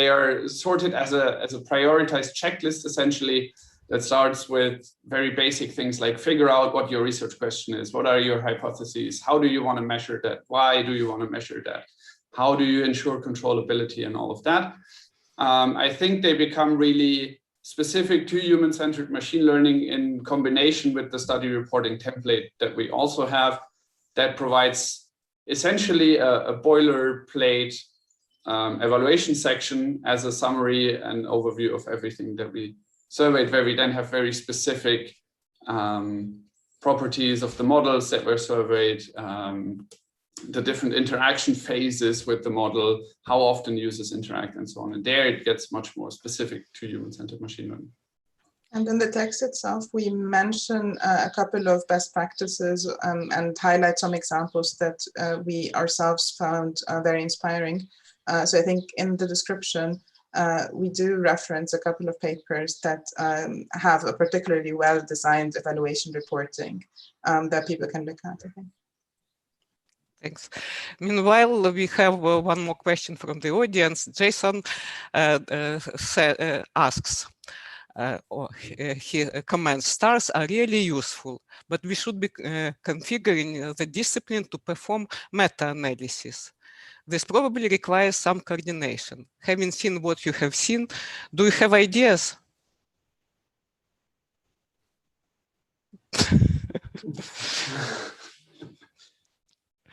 are sorted as a prioritized checklist, essentially, that starts with very basic things like figure out what your research question is. What are your hypotheses? How do you want to measure that? Why do you want to measure that? How do you ensure controllability and all of that? I think they become really specific to human-centered machine learning in combination with the study reporting template that we also have, that provides essentially a boilerplate evaluation section as a summary and overview of everything that we surveyed, where we then have very specific properties of the models that were surveyed, the different interaction phases with the model, how often users interact, and so on. And there it gets much more specific to human-centered machine learning. And in the text itself, we mention a couple of best practices and highlight some examples that we ourselves found very inspiring. So I think in the description, we do reference a couple of papers that have a particularly well-designed evaluation reporting that people can look at, I think. Thanks. Meanwhile, we have one more question from the audience. Jason asks, or he comments, stars are really useful, but we should be configuring the discipline to perform meta-analysis. This probably requires some coordination. Having seen what you have seen, do you have ideas?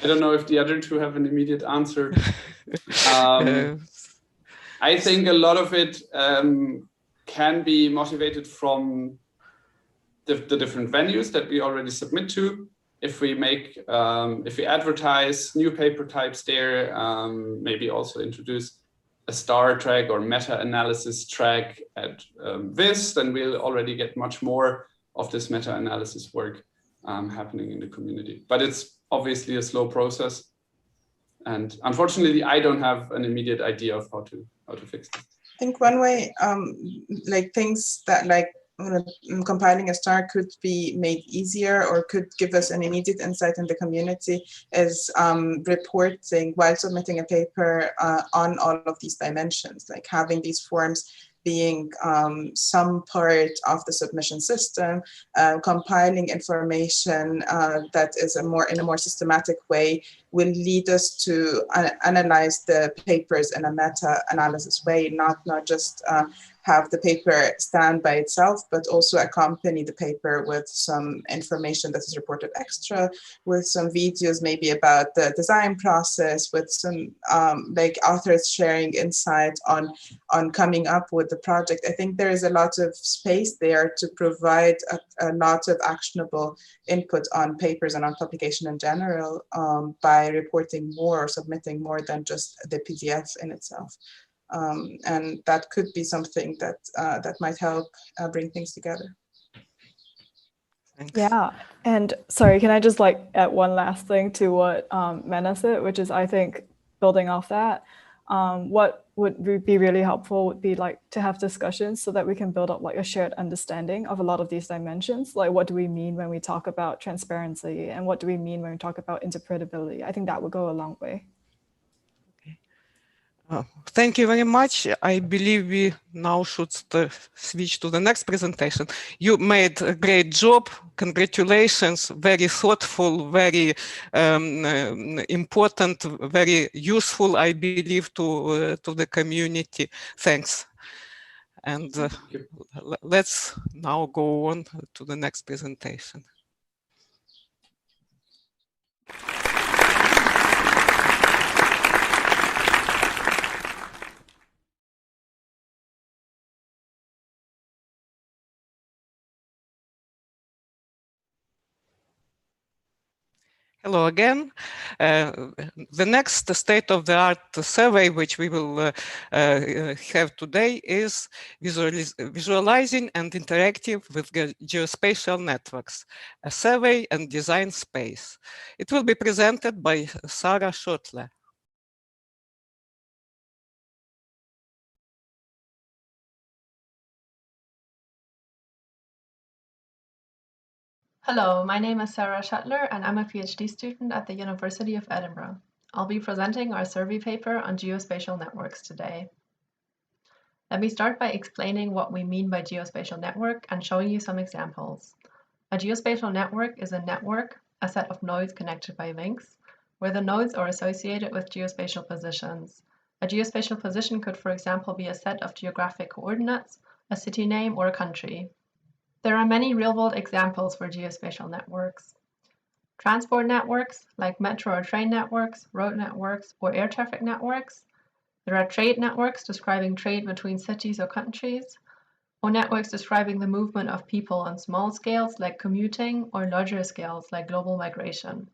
I don't know if the other two have an immediate answer. I think a lot of it can be motivated from the different venues that we already submit to. If we make, if we advertise new paper types there, maybe also introduce a star track or meta-analysis track at VIS, then we'll already get much more of this meta-analysis work happening in the community. But it's obviously a slow process. And unfortunately, I don't have an immediate idea of how to fix this. I think one way, like things that like compiling a star could be made easier or could give us an immediate insight in the community is reporting while submitting a paper on all of these dimensions, like having these forms being some part of the submission system, compiling information that is in a more systematic way will lead us to analyze the papers in a meta-analysis way, not just have the paper stand by itself, but also accompany the paper with some information that is reported extra, with some videos maybe about the design process, with some like authors sharing insight on coming up with the project. I think there is a lot of space there to provide a lot of actionable input on papers and on publication in general by reporting more or submitting more than just the PDF in itself. And that could be something that that might help bring things together. Thanks. Yeah, and sorry, can I just like add one last thing to what Menna said, which is I think building off that, what would be really helpful would be like to have discussions so that we can build up like a shared understanding of a lot of these dimensions. Like what do we mean when we talk about transparency and what do we mean when we talk about interpretability? I think that would go a long way. Thank you very much. I believe we now should switch to the next presentation. You made a great job. Congratulations. Very thoughtful, very important, very useful, I believe, to the community. Thanks. And let's now go on to the next presentation. Hello again. The next state-of-the-art survey which we will have today is visualizing and interactive with geospatial networks, a survey and design space. It will be presented by Sarah Schöttler. Hello, my name is Sarah Schöttler and I'm a PhD student at the University of Edinburgh. I'll be presenting our survey paper on geospatial networks today. Let me start by explaining what we mean by geospatial network and showing you some examples. A geospatial network is a network, a set of nodes connected by links, where the nodes are associated with geospatial positions. A geospatial position could, for example, be a set of geographic coordinates, a city name, or a country. There are many real-world examples for geospatial networks. Transport networks, like metro or train networks, road networks, or air traffic networks. There are trade networks describing trade between cities or countries, or networks describing the movement of people on small scales, like commuting, or larger scales, like global migration.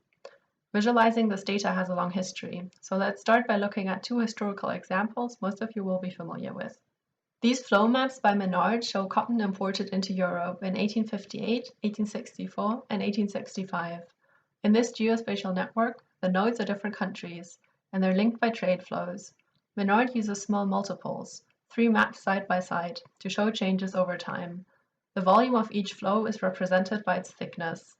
Visualizing this data has a long history, so let's start by looking at two historical examples most of you will be familiar with. These flow maps by Mennatallah show cotton imported into Europe in 1858, 1864, and 1865. In this geospatial network, the nodes are different countries, and they're linked by trade flows. Mennatallah uses small multiples, 3 maps side by side, to show changes over time. The volume of each flow is represented by its thickness.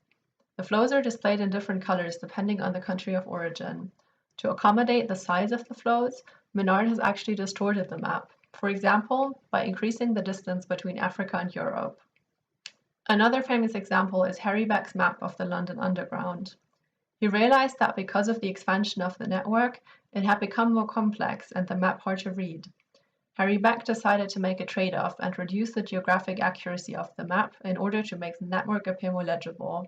The flows are displayed in different colors depending on the country of origin. To accommodate the size of the flows, Mennatallah has actually distorted the map. For example, by increasing the distance between Africa and Europe. Another famous example is Harry Beck's map of the London Underground. He realized that because of the expansion of the network, it had become more complex and the map hard to read. Harry Beck decided to make a trade-off and reduce the geographic accuracy of the map in order to make the network appear more legible.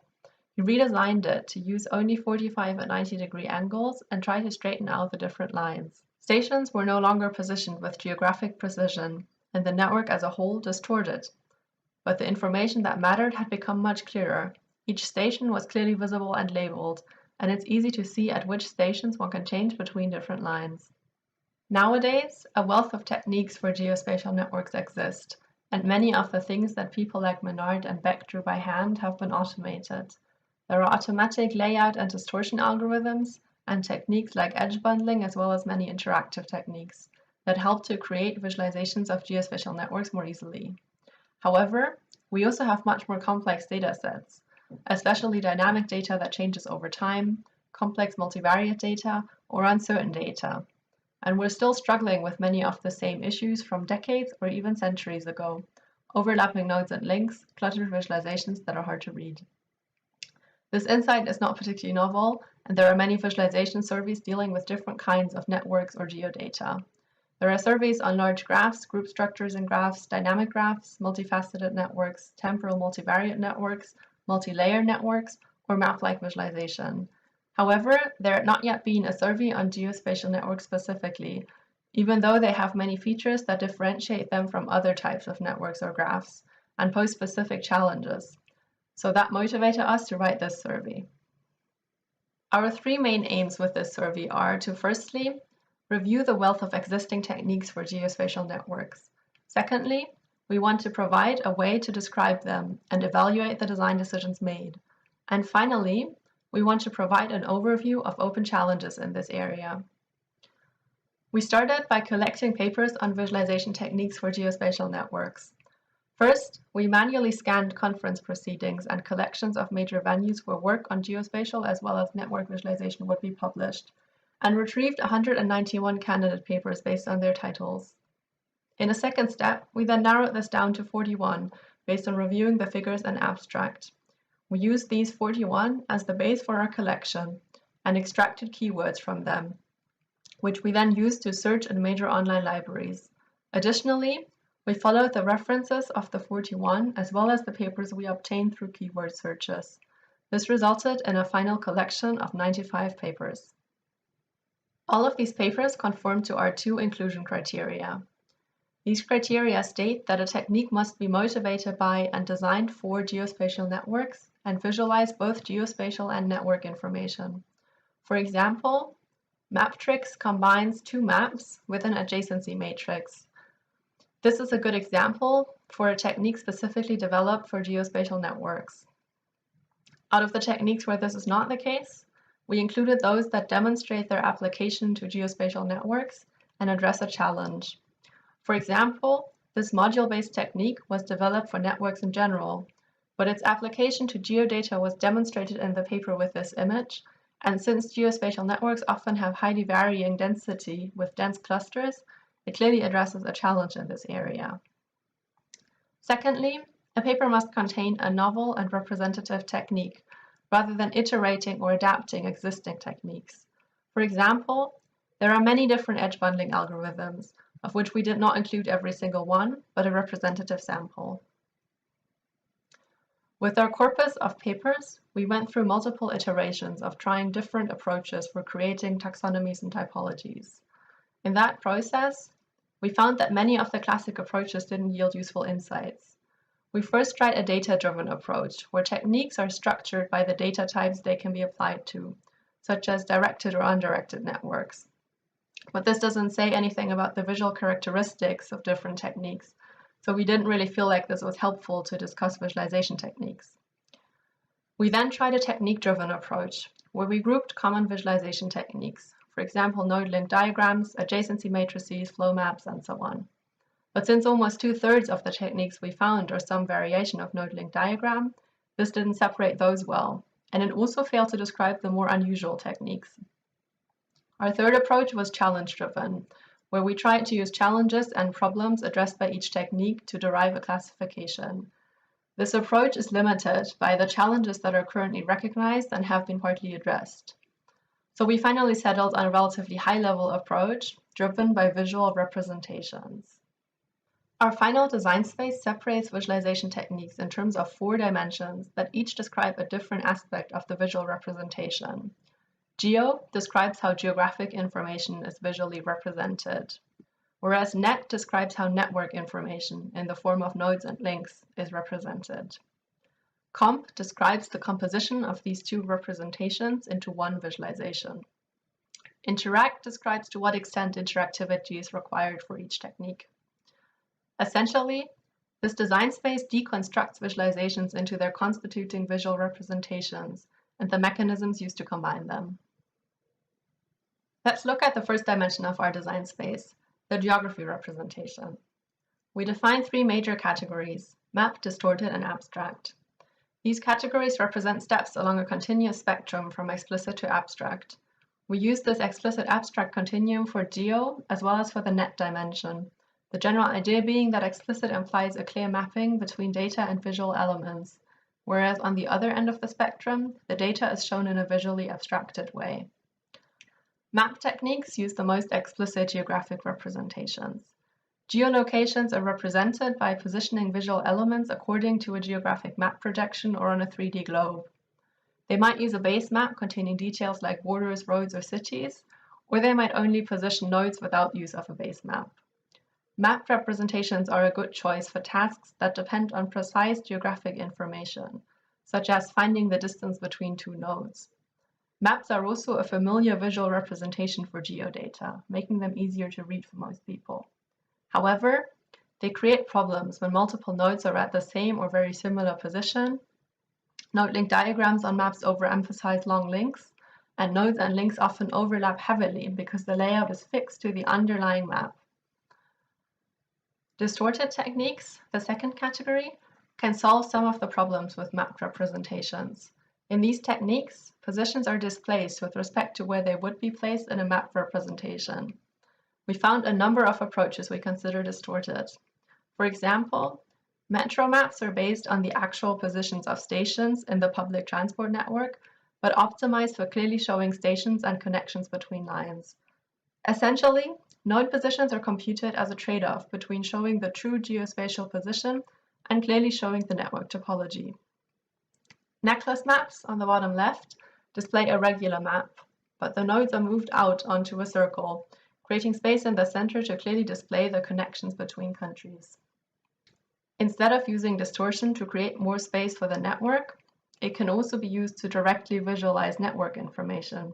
He redesigned it to use only 45 and 90-degree angles and try to straighten out the different lines. Stations were no longer positioned with geographic precision, and the network as a whole distorted. But the information that mattered had become much clearer. Each station was clearly visible and labeled, and it's easy to see at which stations one can change between different lines. Nowadays, a wealth of techniques for geospatial networks exist, and many of the things that people like Menard and Bach drew by hand have been automated. There are automatic layout and distortion algorithms, and techniques like edge bundling, as well as many interactive techniques that help to create visualizations of geospatial networks more easily. However, we also have much more complex data sets, especially dynamic data that changes over time, complex multivariate data, or uncertain data. And we're still struggling with many of the same issues from decades or even centuries ago: overlapping nodes and links, cluttered visualizations that are hard to read. This insight is not particularly novel, and there are many visualization surveys dealing with different kinds of networks or geodata. There are surveys on large graphs, group structures in graphs, dynamic graphs, multifaceted networks, temporal multivariate networks, multi-layer networks, or map-like visualization. However, there had not yet been a survey on geospatial networks specifically, even though they have many features that differentiate them from other types of networks or graphs and pose specific challenges. So that motivated us to write this survey. Our three main aims with this survey are to firstly, review the wealth of existing techniques for geospatial networks. Secondly, we want to provide a way to describe them and evaluate the design decisions made. And finally, we want to provide an overview of open challenges in this area. We started by collecting papers on visualization techniques for geospatial networks. First, we manually scanned conference proceedings and collections of major venues where work on geospatial as well as network visualization would be published, and retrieved 191 candidate papers based on their titles. In a second step, we then narrowed this down to 41 based on reviewing the figures and abstract. We used these 41 as the base for our collection and extracted keywords from them, which we then used to search in major online libraries. Additionally, we followed the references of the 41 as well as the papers we obtained through keyword searches. This resulted in a final collection of 95 papers. All of these papers conform to our two inclusion criteria. These criteria state that a technique must be motivated by and designed for geospatial networks and visualize both geospatial and network information. For example, MapTrix combines two maps with an adjacency matrix. This is a good example for a technique specifically developed for geospatial networks. Out of the techniques where this is not the case, we included those that demonstrate their application to geospatial networks and address a challenge. For example, this module-based technique was developed for networks in general, but its application to geodata was demonstrated in the paper with this image, and since geospatial networks often have highly varying density with dense clusters, it clearly addresses a challenge in this area. Secondly, a paper must contain a novel and representative technique, rather than iterating or adapting existing techniques. For example, there are many different edge bundling algorithms, of which we did not include every single one, but a representative sample. With our corpus of papers, we went through multiple iterations of trying different approaches for creating taxonomies and typologies. In that process, we found that many of the classic approaches didn't yield useful insights. We first tried a data-driven approach, where techniques are structured by the data types they can be applied to, such as directed or undirected networks. But this doesn't say anything about the visual characteristics of different techniques, so we didn't really feel like this was helpful to discuss visualization techniques. We then tried a technique-driven approach, where we grouped common visualization techniques, for example, node link diagrams, adjacency matrices, flow maps, and so on. But since almost 2/3 of the techniques we found are some variation of node link diagram, this didn't separate those well, and it also failed to describe the more unusual techniques. Our third approach was challenge-driven, where we tried to use challenges and problems addressed by each technique to derive a classification. This approach is limited by the challenges that are currently recognized and have been partly addressed. So we finally settled on a relatively high-level approach driven by visual representations. Our final design space separates visualization techniques in terms of 4 dimensions that each describe a different aspect of the visual representation. Geo describes how geographic information is visually represented, whereas net describes how network information in the form of nodes and links is represented. Comp describes the composition of these 2 representations into one visualization. Interact describes to what extent interactivity is required for each technique. Essentially, this design space deconstructs visualizations into their constituting visual representations and the mechanisms used to combine them. Let's look at the first dimension of our design space, the geography representation. We define 3 major categories: map, distorted, and abstract. These categories represent steps along a continuous spectrum from explicit to abstract. We use this explicit abstract continuum for geo as well as for the net dimension, the general idea being that explicit implies a clear mapping between data and visual elements, whereas on the other end of the spectrum, the data is shown in a visually abstracted way. Map techniques use the most explicit geographic representations. Geolocations are represented by positioning visual elements according to a geographic map projection or on a 3D globe. They might use a base map containing details like borders, roads, or cities, or they might only position nodes without use of a base map. Map representations are a good choice for tasks that depend on precise geographic information, such as finding the distance between 2 nodes. Maps are also a familiar visual representation for geodata, making them easier to read for most people. However, they create problems when multiple nodes are at the same or very similar position. Node link diagrams on maps overemphasize long links, and nodes and links often overlap heavily because the layout is fixed to the underlying map. Distorted techniques, the second category, can solve some of the problems with mapped representations. In these techniques, positions are displaced with respect to where they would be placed in a map representation. We found a number of approaches we consider distorted. For example, metro maps are based on the actual positions of stations in the public transport network, but optimized for clearly showing stations and connections between lines. Essentially, node positions are computed as a trade-off between showing the true geospatial position and clearly showing the network topology. Necklace maps on the bottom left display a regular map, but the nodes are moved out onto a circle, creating space in the center to clearly display the connections between countries. Instead of using distortion to create more space for the network, it can also be used to directly visualize network information.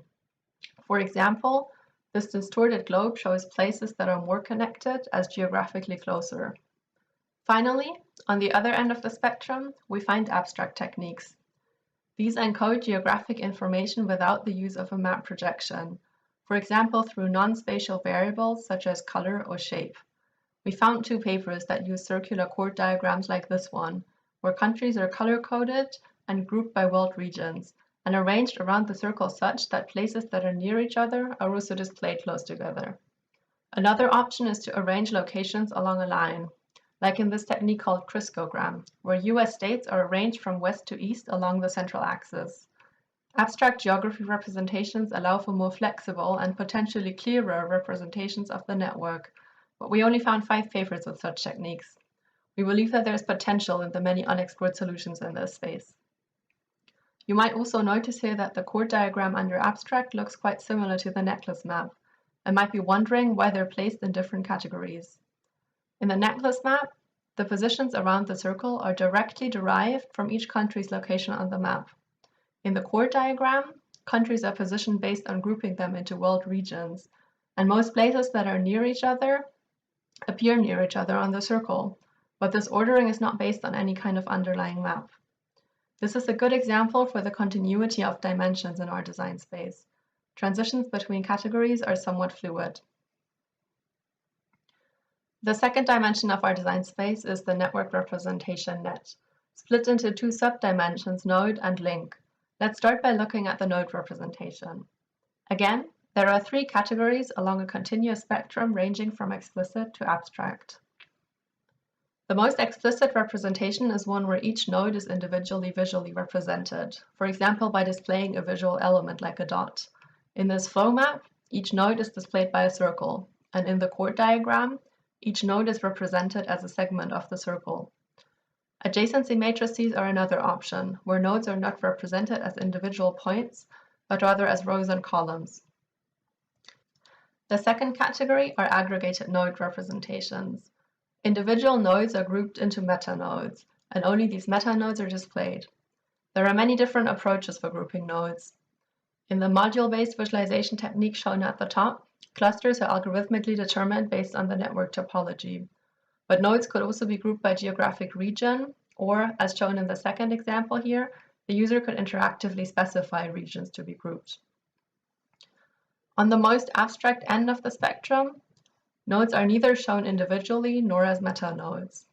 For example, this distorted globe shows places that are more connected as geographically closer. Finally, on the other end of the spectrum, we find abstract techniques. These encode geographic information without the use of a map projection, for example through non-spatial variables such as color or shape. We found 2 papers that use circular chord diagrams like this one, where countries are color-coded and grouped by world regions, and arranged around the circle such that places that are near each other are also displayed close together. Another option is to arrange locations along a line, like in this technique called criscogram, where US states are arranged from west to east along the central axis. Abstract geography representations allow for more flexible and potentially clearer representations of the network, but we only found 5 papers with such techniques. We believe that there is potential in the many unexplored solutions in this space. You might also notice here that the chord diagram under abstract looks quite similar to the necklace map, and might be wondering why they're placed in different categories. In the necklace map, the positions around the circle are directly derived from each country's location on the map. In the chord diagram, countries are positioned based on grouping them into world regions, and most places that are near each other appear near each other on the circle, but this ordering is not based on any kind of underlying map. This is a good example for the continuity of dimensions in our design space. Transitions between categories are somewhat fluid. The second dimension of our design space is the network representation net, split into 2 subdimensions, node and link. Let's start by looking at the node representation. Again, there are 3 categories along a continuous spectrum ranging from explicit to abstract. The most explicit representation is one where each node is individually visually represented, for example by displaying a visual element like a dot. In this flow map, each node is displayed by a circle, and in the chord diagram, Each node is represented as a segment of the circle. Adjacency matrices are another option, where nodes are not represented as individual points, but rather as rows and columns. The second category are aggregated node representations. Individual nodes are grouped into metanodes, and only these metanodes are displayed. There are many different approaches for grouping nodes. In the module-based visualization technique shown at the top, clusters are algorithmically determined based on the network topology. But nodes could also be grouped by geographic region, or, as shown in the second example here, the user could interactively specify regions to be grouped. On the most abstract end of the spectrum, nodes are neither shown individually nor as metanodes.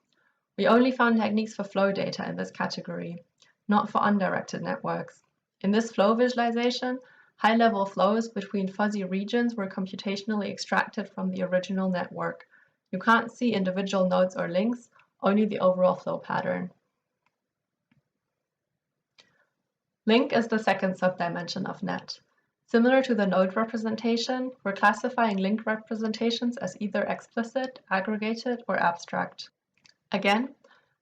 We only found techniques for flow data in this category, not for undirected networks. In this flow visualization, high-level flows between fuzzy regions were computationally extracted from the original network. You can't see individual nodes or links, only the overall flow pattern. Link is the second subdimension of net. Similar to the node representation, we're classifying link representations as either explicit, aggregated, or abstract. Again,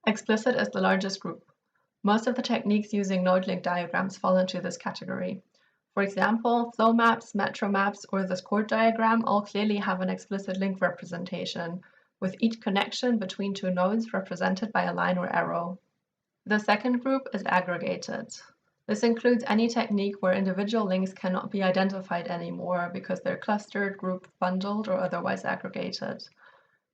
explicit is the largest group. Most of the techniques using node link diagrams fall into this category. For example, flow maps, metro maps, or the chord diagram all clearly have an explicit link representation, with each connection between two nodes represented by a line or arrow. The second group is aggregated. This includes any technique where individual links cannot be identified anymore because they're clustered, grouped, bundled, or otherwise aggregated.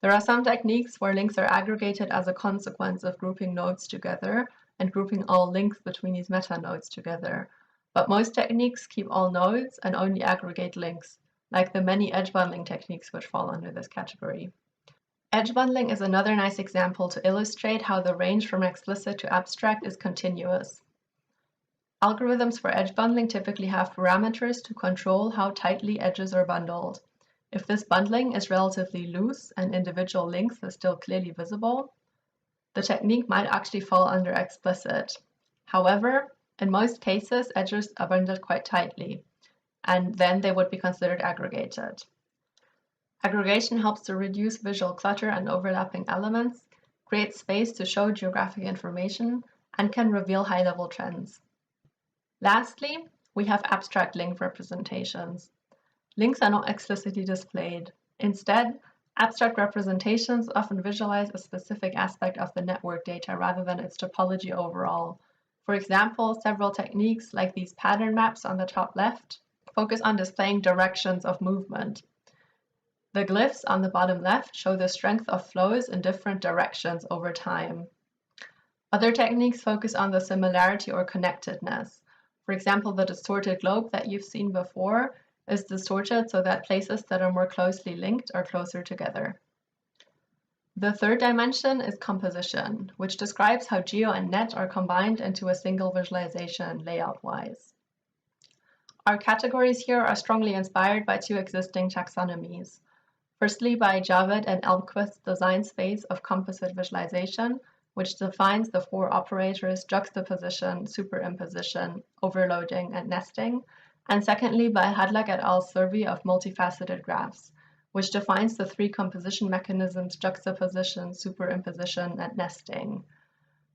There are some techniques where links are aggregated as a consequence of grouping nodes together and grouping all links between these metanodes together. But most techniques keep all nodes and only aggregate links, like the many edge bundling techniques which fall under this category. Edge bundling is another nice example to illustrate how the range from explicit to abstract is continuous. Algorithms for edge bundling typically have parameters to control how tightly edges are bundled. If this bundling is relatively loose and individual links are still clearly visible, the technique might actually fall under explicit. However, in most cases, edges are bundled quite tightly, and then they would be considered aggregated. Aggregation helps to reduce visual clutter and overlapping elements, creates space to show geographic information, and can reveal high-level trends. Lastly, we have abstract link representations. Links are not explicitly displayed. Instead, abstract representations often visualize a specific aspect of the network data rather than its topology overall. For example, several techniques like these pattern maps on the top left focus on displaying directions of movement. The glyphs on the bottom left show the strength of flows in different directions over time. Other techniques focus on the similarity or connectedness. For example, the distorted globe that you've seen before is distorted so that places that are more closely linked are closer together. The third dimension is composition, which describes how geo and net are combined into a single visualization layout-wise. Our categories here are strongly inspired by two existing taxonomies. Firstly, by Javed and Elmquist's design space of composite visualization, which defines the four operators juxtaposition, superimposition, overloading, and nesting, and secondly by Hadlaq et al.'s survey of multifaceted graphs, which defines the three composition mechanisms juxtaposition, superimposition, and nesting.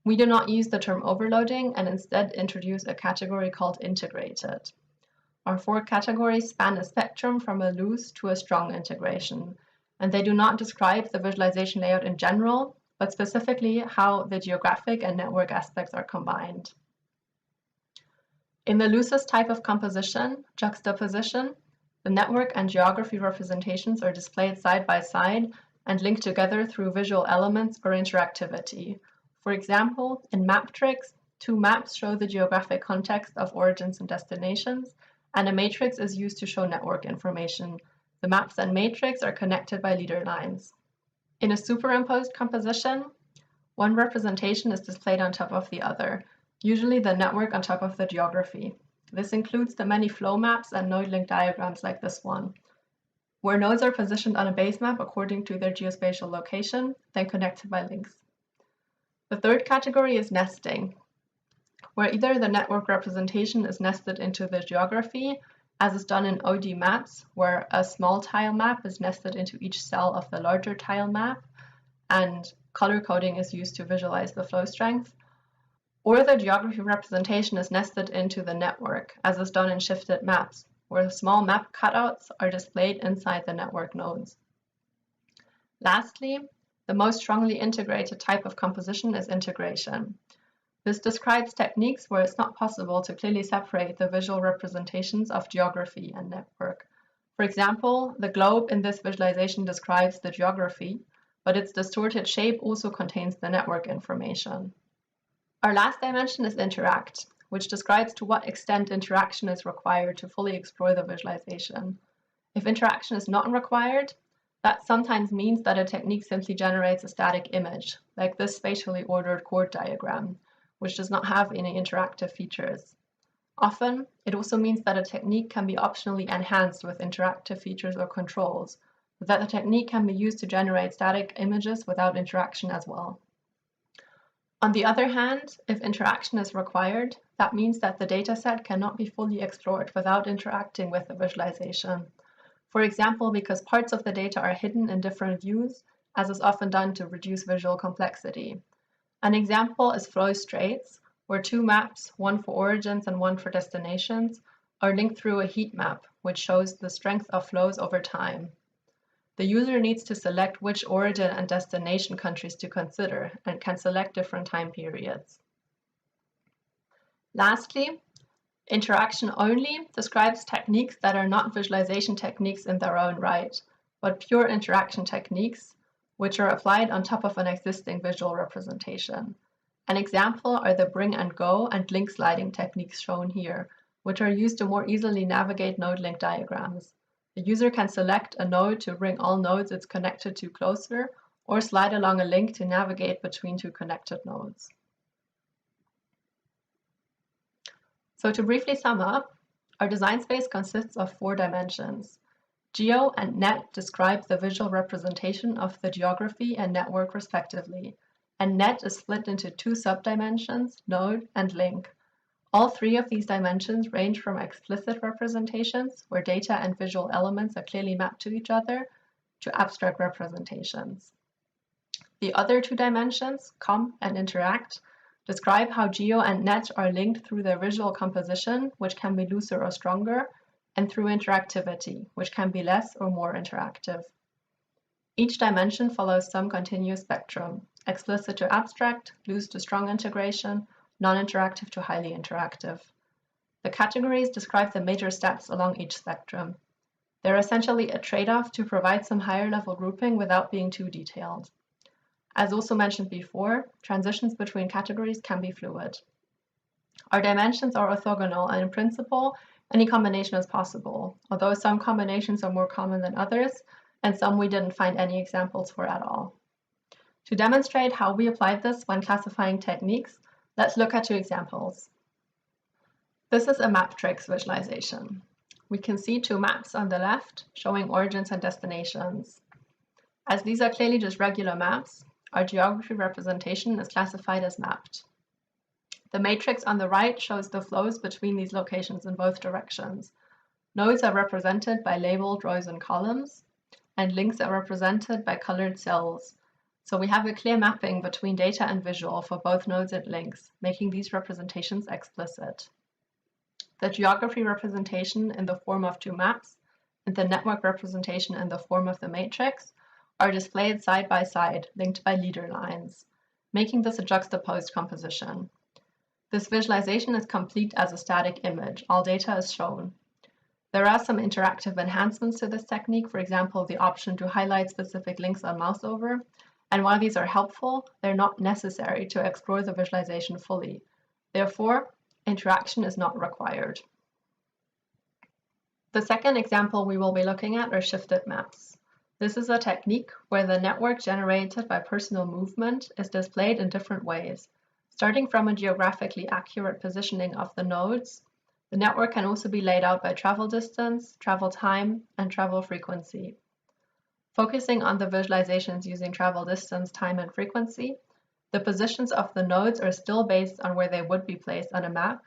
We do not use the term overloading and instead introduce a category called integrated. Our four categories span a spectrum from a loose to a strong integration, and they do not describe the visualization layout in general, but specifically how the geographic and network aspects are combined. In the loosest type of composition, juxtaposition, the network and geography representations are displayed side by side and linked together through visual elements or interactivity. For example, in MapTrix, two maps show the geographic context of origins and destinations, and a matrix is used to show network information. The maps and matrix are connected by leader lines. In a superimposed composition, one representation is displayed on top of the other, usually the network on top of the geography. This includes the many flow maps and node link diagrams like this one, where nodes are positioned on a base map according to their geospatial location, then connected by links. The third category is nesting, where either the network representation is nested into the geography, as is done in OD maps, where a small tile map is nested into each cell of the larger tile map, and color coding is used to visualize the flow strength. Or the geography representation is nested into the network, as is done in shifted maps, where small map cutouts are displayed inside the network nodes. Lastly, the most strongly integrated type of composition is integration. This describes techniques where it's not possible to clearly separate the visual representations of geography and network. For example, the globe in this visualization describes the geography, but its distorted shape also contains the network information. Our last dimension is interact, which describes to what extent interaction is required to fully explore the visualization. If interaction is not required, that sometimes means that a technique simply generates a static image, like this spatially ordered chord diagram, which does not have any interactive features. Often, it also means that a technique can be optionally enhanced with interactive features or controls, but that the technique can be used to generate static images without interaction as well. On the other hand, if interaction is required, that means that the dataset cannot be fully explored without interacting with the visualization. For example, because parts of the data are hidden in different views, as is often done to reduce visual complexity. An example is flow straits, where two maps, one for origins and one for destinations, are linked through a heat map, which shows the strength of flows over time. The user needs to select which origin and destination countries to consider and can select different time periods. Lastly, interaction only describes techniques that are not visualization techniques in their own right, but pure interaction techniques, which are applied on top of an existing visual representation. An example are the bring and go and link sliding techniques shown here, which are used to more easily navigate node link diagrams. The user can select a node to bring all nodes it's connected to closer, or slide along a link to navigate between two connected nodes. So to briefly sum up, our design space consists of 4 dimensions. Geo and net describe the visual representation of the geography and network respectively, and net is split into 2 subdimensions, node and link. All 3 of these dimensions range from explicit representations, where data and visual elements are clearly mapped to each other, to abstract representations. The other 2 dimensions, com and interact, describe how geo and net are linked through their visual composition, which can be looser or stronger, and through interactivity, which can be less or more interactive. Each dimension follows some continuous spectrum, explicit to abstract, loose to strong integration, non-interactive to highly interactive. The categories describe the major steps along each spectrum. They're essentially a trade-off to provide some higher-level grouping without being too detailed. As also mentioned before, transitions between categories can be fluid. Our dimensions are orthogonal, and in principle, any combination is possible, although some combinations are more common than others, and some we didn't find any examples for at all. To demonstrate how we applied this when classifying techniques, let's look at 2 examples. This is a matrix visualization. We can see 2 maps on the left showing origins and destinations. As these are clearly just regular maps, our geography representation is classified as mapped. The matrix on the right shows the flows between these locations in both directions. Nodes are represented by labeled rows and columns, and links are represented by colored cells. So we have a clear mapping between data and visual for both nodes and links, making these representations explicit. The geography representation in the form of 2 maps and the network representation in the form of the matrix are displayed side by side, linked by leader lines, making this a juxtaposed composition. This visualization is complete as a static image. All data is shown. There are some interactive enhancements to this technique, for example, the option to highlight specific links on mouse over, and while these are helpful, they're not necessary to explore the visualization fully. Therefore, interaction is not required. The second example we will be looking at are shifted maps. This is a technique where the network generated by personal movement is displayed in different ways. Starting from a geographically accurate positioning of the nodes, the network can also be laid out by travel distance, travel time, and travel frequency. Focusing on the visualizations using travel distance, time, and frequency, the positions of the nodes are still based on where they would be placed on a map,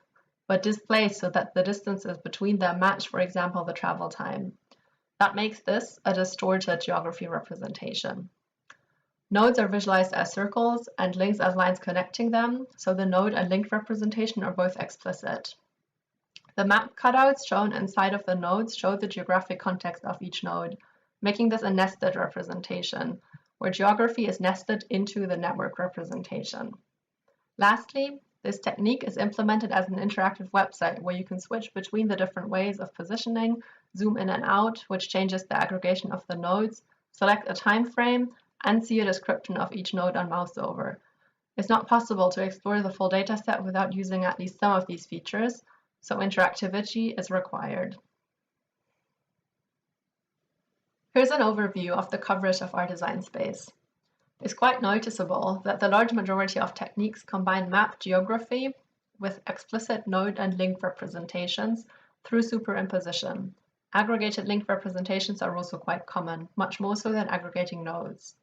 but displaced so that the distances between them match, for example, the travel time. That makes this a distorted geography representation. Nodes are visualized as circles and links as lines connecting them, so the node and link representation are both explicit. The map cutouts shown inside of the nodes show the geographic context of each node, making this a nested representation, where geography is nested into the network representation. Lastly, this technique is implemented as an interactive website where you can switch between the different ways of positioning, zoom in and out, which changes the aggregation of the nodes, select a time frame, and see a description of each node on mouse over. It's not possible to explore the full dataset without using at least some of these features, so interactivity is required. Here's an overview of the coverage of our design space. It's quite noticeable that the large majority of techniques combine map geography with explicit node and link representations through superimposition. Aggregated link representations are also quite common, much more so than aggregating nodes.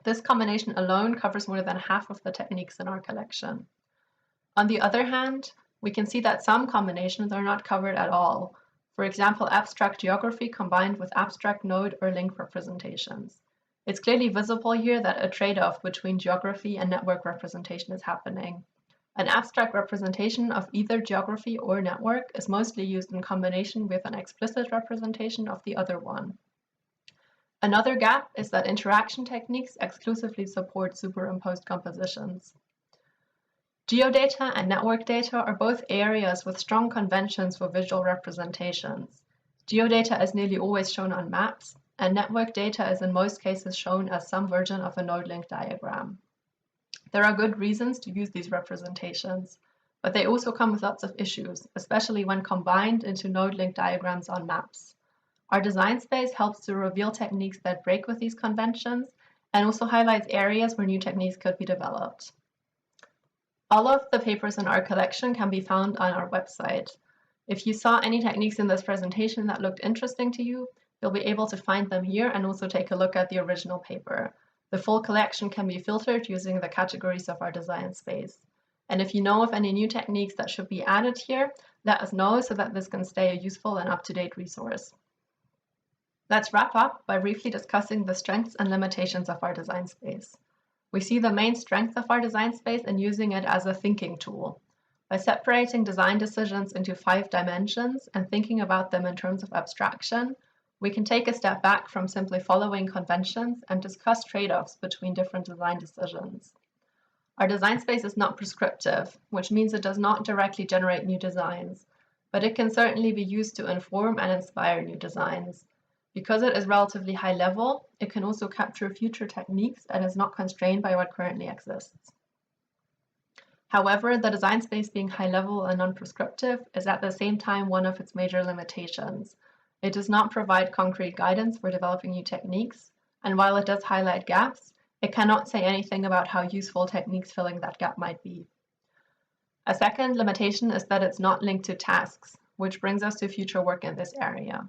This combination alone covers more than half of the techniques in our collection. On the other hand, we can see that some combinations are not covered at all. For example, abstract geography combined with abstract node or link representations. It's clearly visible here that a trade-off between geography and network representation is happening. An abstract representation of either geography or network is mostly used in combination with an explicit representation of the other one. Another gap is that interaction techniques exclusively support superimposed compositions. Geodata and network data are both areas with strong conventions for visual representations. Geodata is nearly always shown on maps, and network data is in most cases shown as some version of a node-link diagram. There are good reasons to use these representations, but they also come with lots of issues, especially when combined into node-link diagrams on maps. Our design space helps to reveal techniques that break with these conventions and also highlights areas where new techniques could be developed. All of the papers in our collection can be found on our website. If you saw any techniques in this presentation that looked interesting to you, you'll be able to find them here and also take a look at the original paper. The full collection can be filtered using the categories of our design space. And if you know of any new techniques that should be added here, let us know so that this can stay a useful and up-to-date resource. Let's wrap up by briefly discussing the strengths and limitations of our design space. We see the main strength of our design space in using it as a thinking tool. By separating design decisions into 5 dimensions and thinking about them in terms of abstraction, we can take a step back from simply following conventions and discuss trade-offs between different design decisions. Our design space is not prescriptive, which means it does not directly generate new designs, but it can certainly be used to inform and inspire new designs. Because it is relatively high level, it can also capture future techniques and is not constrained by what currently exists. However, the design space being high level and non-prescriptive is at the same time one of its major limitations. It does not provide concrete guidance for developing new techniques, and while it does highlight gaps, it cannot say anything about how useful techniques filling that gap might be. A second limitation is that it's not linked to tasks, which brings us to future work in this area.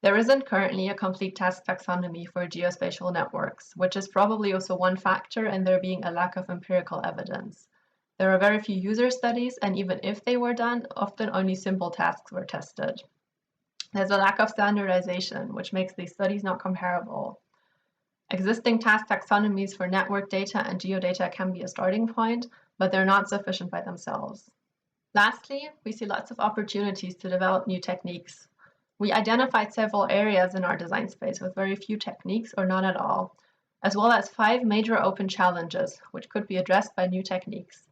There isn't currently a complete task taxonomy for geospatial networks, which is probably also one factor in there being a lack of empirical evidence. There are very few user studies, and even if they were done, often only simple tasks were tested. There's a lack of standardization, which makes these studies not comparable. Existing task taxonomies for network data and geodata can be a starting point, but they're not sufficient by themselves. Lastly, we see lots of opportunities to develop new techniques. We identified several areas in our design space with very few techniques or none at all, as well as 5 major open challenges, which could be addressed by new techniques.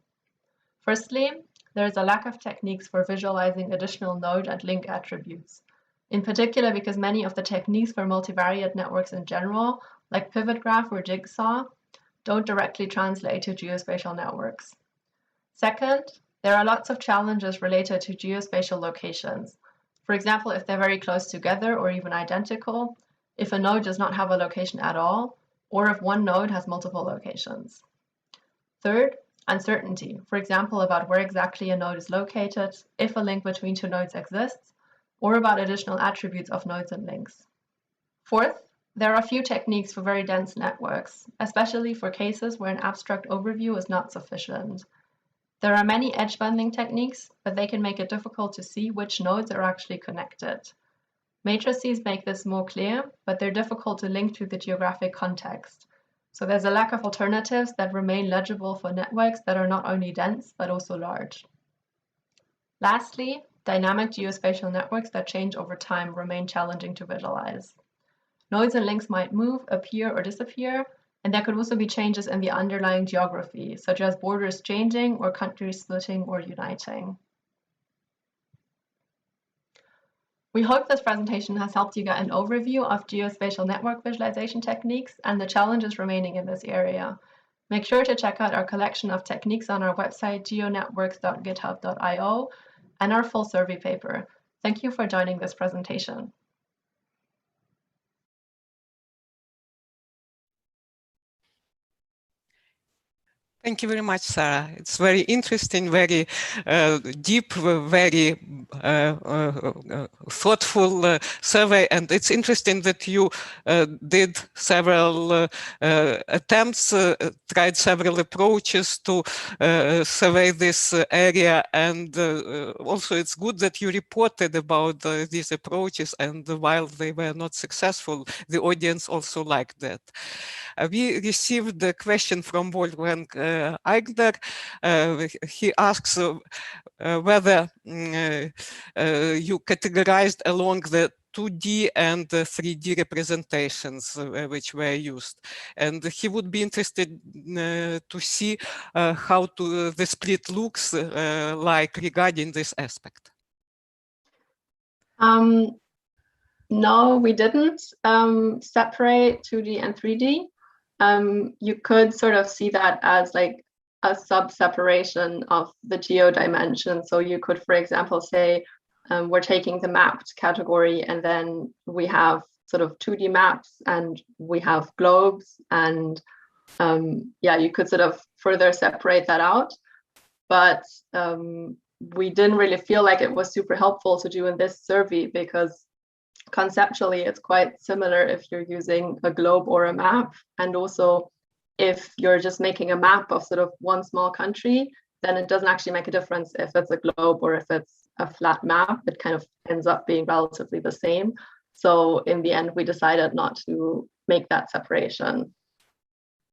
Firstly, there is a lack of techniques for visualizing additional node and link attributes, in particular because many of the techniques for multivariate networks in general, like pivot graph or jigsaw, don't directly translate to geospatial networks. Second, there are lots of challenges related to geospatial locations. For example, if they're very close together or even identical, if a node does not have a location at all, or if one node has multiple locations. Third, uncertainty, for example, about where exactly a node is located, if a link between 2 nodes exists, or about additional attributes of nodes and links. Fourth, there are few techniques for very dense networks, especially for cases where an abstract overview is not sufficient. There are many edge bundling techniques, but they can make it difficult to see which nodes are actually connected. Matrices make this more clear, but they're difficult to link to the geographic context. So there's a lack of alternatives that remain legible for networks that are not only dense, but also large. Lastly, dynamic geospatial networks that change over time remain challenging to visualize. Nodes and links might move, appear, or disappear, and there could also be changes in the underlying geography, such as borders changing or countries splitting or uniting. We hope this presentation has helped you get an overview of geospatial network visualization techniques and the challenges remaining in this area. Make sure to check out our collection of techniques on our website geonetworks.github.io and our full survey paper. Thank you for joining this presentation. Thank you very much, Sarah. It's very interesting, very deep, very thoughtful survey. And it's interesting that you did several attempts, tried several approaches to survey this area. And also it's good that you reported about these approaches. And while they were not successful, the audience also liked that. We received a question from Wolfgang Eigner. He asks whether you categorized along the 2D and 3D representations which were used. And he would be interested to see how the split looks like regarding this aspect. No, we didn't separate 2D and 3D. You could sort of see that as like a sub-separation of the geo dimension. So you could, for example, say we're taking the mapped category and then we have sort of 2D maps and we have globes, and yeah, you could sort of further separate that out. But we didn't really feel like it was super helpful to do in this survey, because conceptually it's quite similar if you're using a globe or a map. And also if you're just making a map of sort of one small country, then it doesn't actually make a difference if it's a globe or if it's a flat map. It kind of ends up being relatively the same. So in the end, we decided not to make that separation.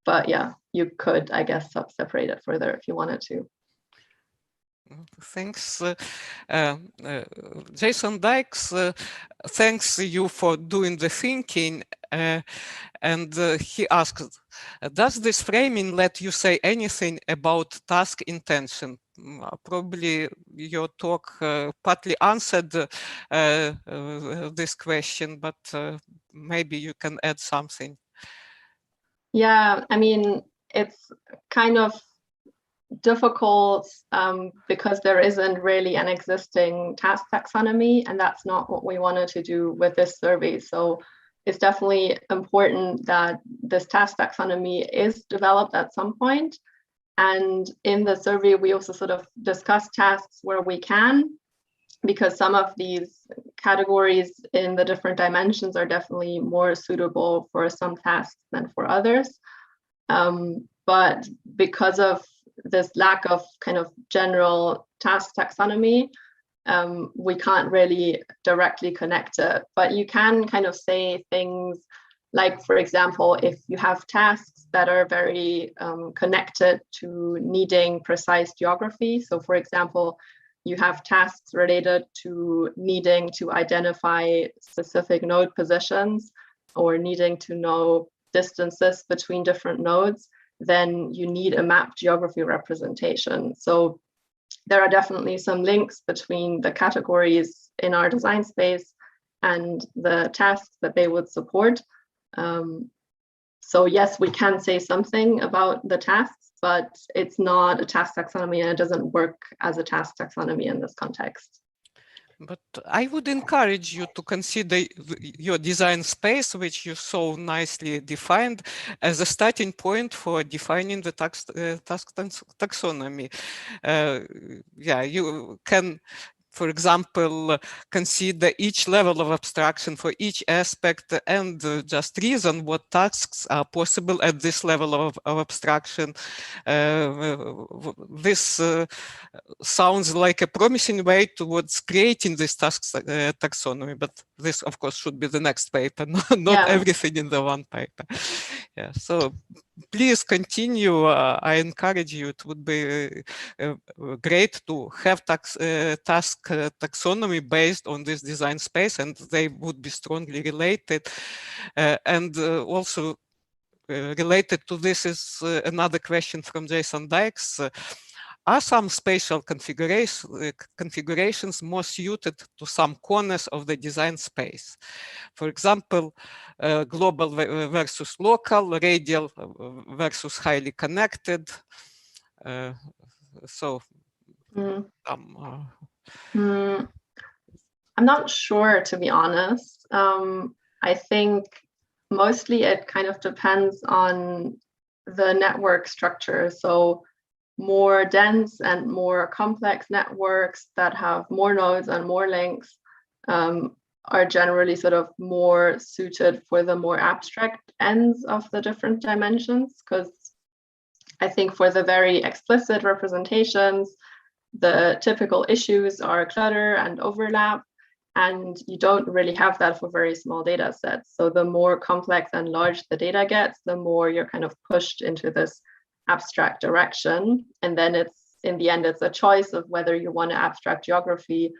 But yeah, you could, I guess, separate it further if you wanted to. Thanks. Jason Dykes, thanks you for doing the thinking. And he asks, does this framing let you say anything about task intention? Probably your talk partly answered this question, but maybe you can add something. Yeah, I mean, it's kind of difficult because there isn't really an existing task taxonomy, and that's not what we wanted to do with this survey. So it's definitely important that this task taxonomy is developed at some point. And in the survey, we also sort of discuss tasks where we can, because some of these categories in the different dimensions are definitely more suitable for some tasks than for others. But because of this lack of kind of general task taxonomy, we can't really directly connect it. But you can kind of say things like, for example, if you have tasks that are very connected to needing precise geography. So for example, you have tasks related to needing to identify specific node positions or needing to know distances between different nodes, then you need a map geography representation. So there are definitely some links between the categories in our design space and the tasks that they would support. So yes, we can say something about the tasks, but it's not a task taxonomy and it doesn't work as a task taxonomy in this context. But I would encourage you to consider your design space, which you so nicely defined, as a starting point for defining the task taxonomy. Yeah, you can for example, consider each level of abstraction for each aspect and just reason what tasks are possible at this level of abstraction. This sounds like a promising way towards creating this tasks taxonomy, but this, of course, should be the next paper, not everything in the one paper. Yeah, so please continue. I encourage you. It would be great to have task taxonomy based on this design space, and they would be strongly related. And also related to this is another question from Jason Dykes. Are some spatial configurations more suited to some corners of the design space? For example, global versus local, radial versus highly connected. I'm not sure, to be honest. I think mostly it kind of depends on the network structure. So more dense and more complex networks that have more nodes and more links are generally sort of more suited for the more abstract ends of the different dimensions, because I think for the very explicit representations, the typical issues are clutter and overlap, and you don't really have that for very small data sets. So the more complex and large the data gets, the more you're kind of pushed into this abstract direction. And then it's, in the end, it's a choice of whether you want to abstract geography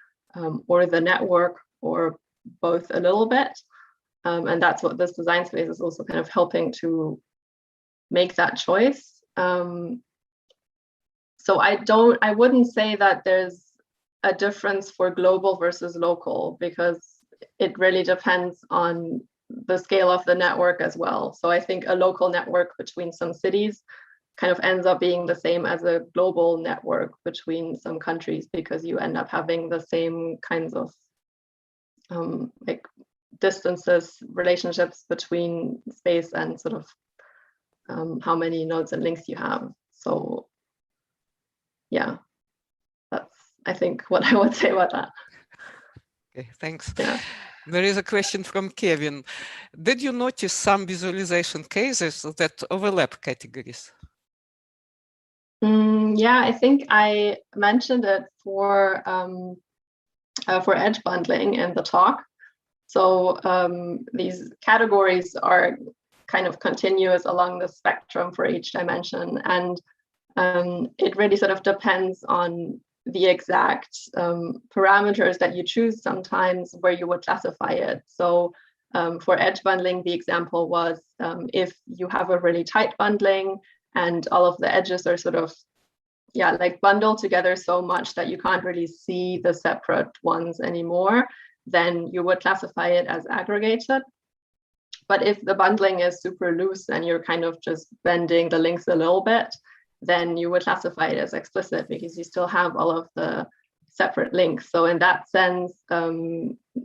or the network, or both a little bit. And that's what this design space is also kind of helping to make that choice. So I wouldn't say that there's a difference for global versus local, because it really depends on the scale of the network as well. So I think a local network between some cities kind of ends up being the same as a global network between some countries, because you end up having the same kinds of like distances, relationships between space and sort of how many nodes and links you have. So yeah, that's, I think, what I would say about that. Okay, thanks. Yeah. There is a question from Kevin. Did you notice some visualization cases that overlap categories? Yeah, I think I mentioned it for edge bundling in the talk. So these categories are kind of continuous along the spectrum for each dimension, and it really sort of depends on the exact parameters that you choose sometimes where you would classify it. So for edge bundling, the example was if you have a really tight bundling and all of the edges are sort of, yeah, like bundled together so much that you can't really see the separate ones anymore, then you would classify it as aggregated. But if the bundling is super loose and you're kind of just bending the links a little bit, then you would classify it as explicit, because you still have all of the separate links. So in that sense,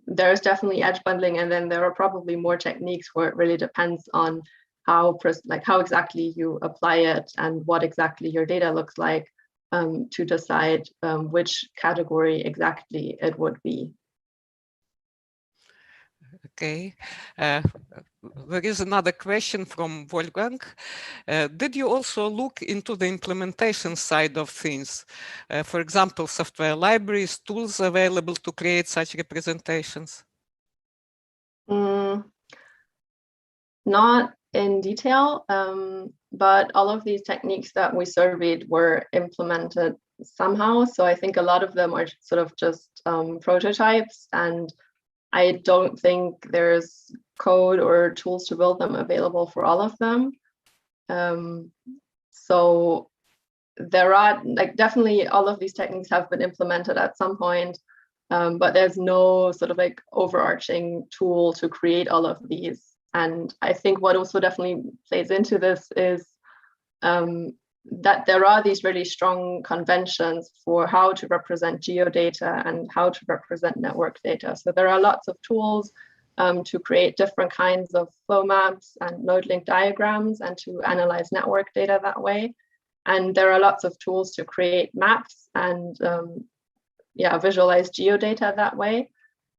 there's definitely edge bundling, and then there are probably more techniques where it really depends on how exactly you apply it and what exactly your data looks like to decide which category exactly it would be. Okay. There is another question from Wolfgang. Did you also look into the implementation side of things? For example, software libraries, tools available to create such representations? Not in detail, but all of these techniques that we surveyed were implemented somehow. So I think a lot of them are sort of just prototypes, and I don't think there's code or tools to build them available for all of them. So there are, like, definitely all of these techniques have been implemented at some point, but there's no sort of like overarching tool to create all of these. And I think what also definitely plays into this is that there are these really strong conventions for how to represent geodata and how to represent network data. So there are lots of tools to create different kinds of flow maps and node link diagrams and to analyze network data that way. And there are lots of tools to create maps and visualize geodata that way.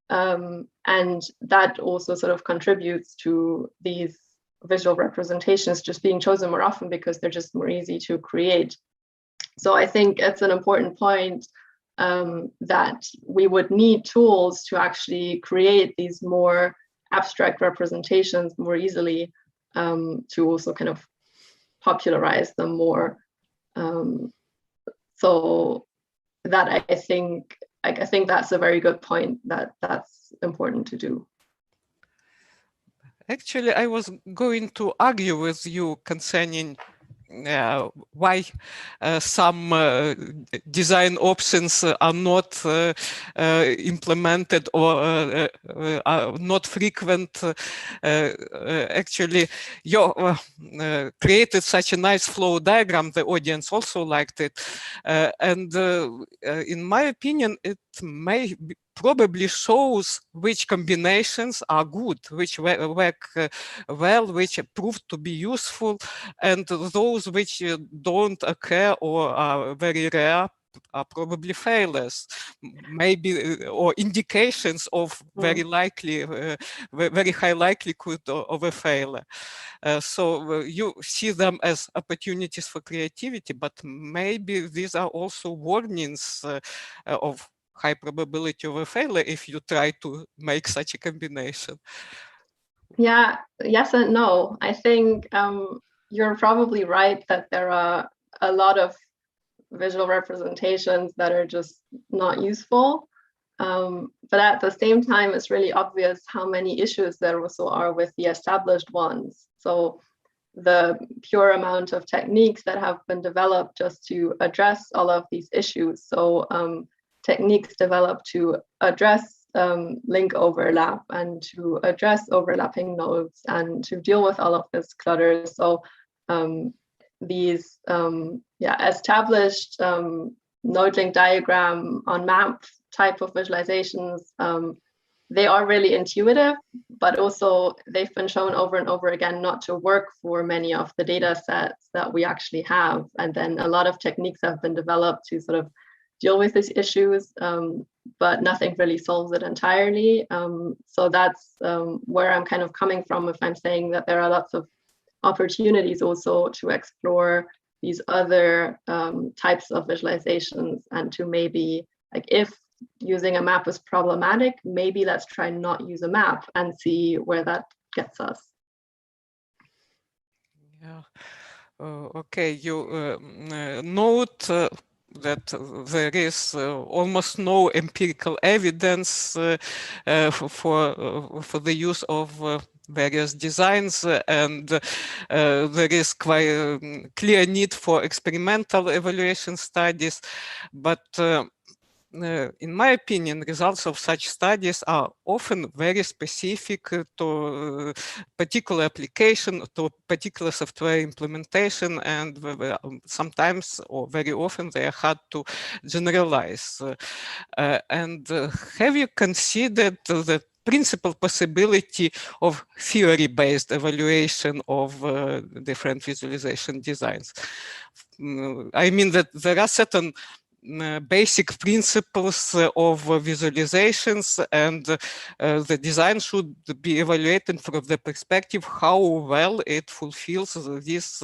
And that also sort of contributes to these visual representations just being chosen more often because they're just more easy to create. So I think it's an important point that we would need tools to actually create these more abstract representations more easily, to also kind of popularize them more. So that I think that's a very good point, that's important to do. Actually, I was going to argue with you concerning why some design options are not implemented or are not frequent. Actually, you created such a nice flow diagram. The audience also liked it. And in my opinion, it may probably shows which combinations are good, which work well, which proved to be useful, and those which don't occur or are very rare are probably failures, maybe, or indications of very likely, very high likelihood of a failure. So you see them as opportunities for creativity, but maybe these are also warnings of high probability of a failure if you try to make such a combination. Yeah, yes and no. I think you're probably right that there are a lot of visual representations that are just not useful. But at the same time, it's really obvious how many issues there also are with the established ones. So the pure amount of techniques that have been developed just to address all of these issues. So techniques developed to address link overlap and to address overlapping nodes and to deal with all of this clutter. So these established node link diagram on map type of visualizations, they are really intuitive, but also they've been shown over and over again not to work for many of the data sets that we actually have. And then a lot of techniques have been developed to sort of deal with these issues, but nothing really solves it entirely. So that's where I'm kind of coming from if I'm saying that there are lots of opportunities also to explore these other types of visualizations, and to maybe, like, if using a map is problematic, maybe let's try not use a map and see where that gets us. Yeah. Okay, you note that there is almost no empirical evidence for the use of various designs, and there is quite a clear need for experimental evaluation studies, but in my opinion, results of such studies are often very specific to particular application, to particular software implementation, and sometimes, or very often, they are hard to generalize. And have you considered the principal possibility of theory-based evaluation of different visualization designs? I mean that there are certain basic principles of visualizations, and the design should be evaluated from the perspective how well it fulfills these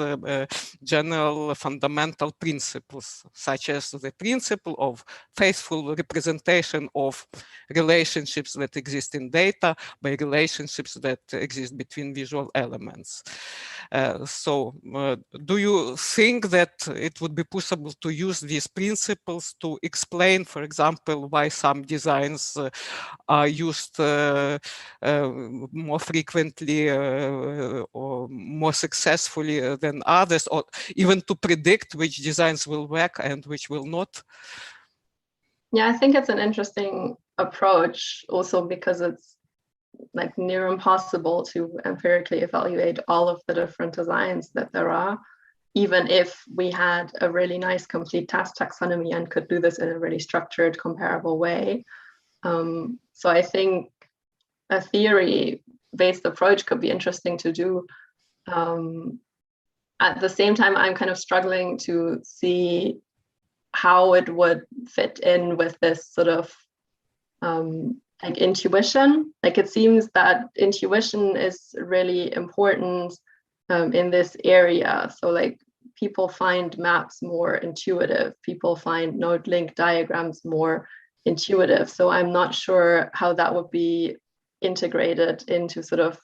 general fundamental principles, such as the principle of faithful representation of relationships that exist in data by relationships that exist between visual elements. So do you think that it would be possible to use these principles to explain, for example, why some designs are used more frequently or more successfully than others, or even to predict which designs will work and which will not? Yeah, I think it's an interesting approach also because it's like near impossible to empirically evaluate all of the different designs that there are, even if we had a really nice complete task taxonomy and could do this in a really structured, comparable way. So I think a theory-based approach could be interesting to do. At the same time, I'm kind of struggling to see how it would fit in with this sort of like intuition. Like it seems that intuition is really important in this area. So like people find maps more intuitive. People find node link diagrams more intuitive. So I'm not sure how that would be integrated into sort of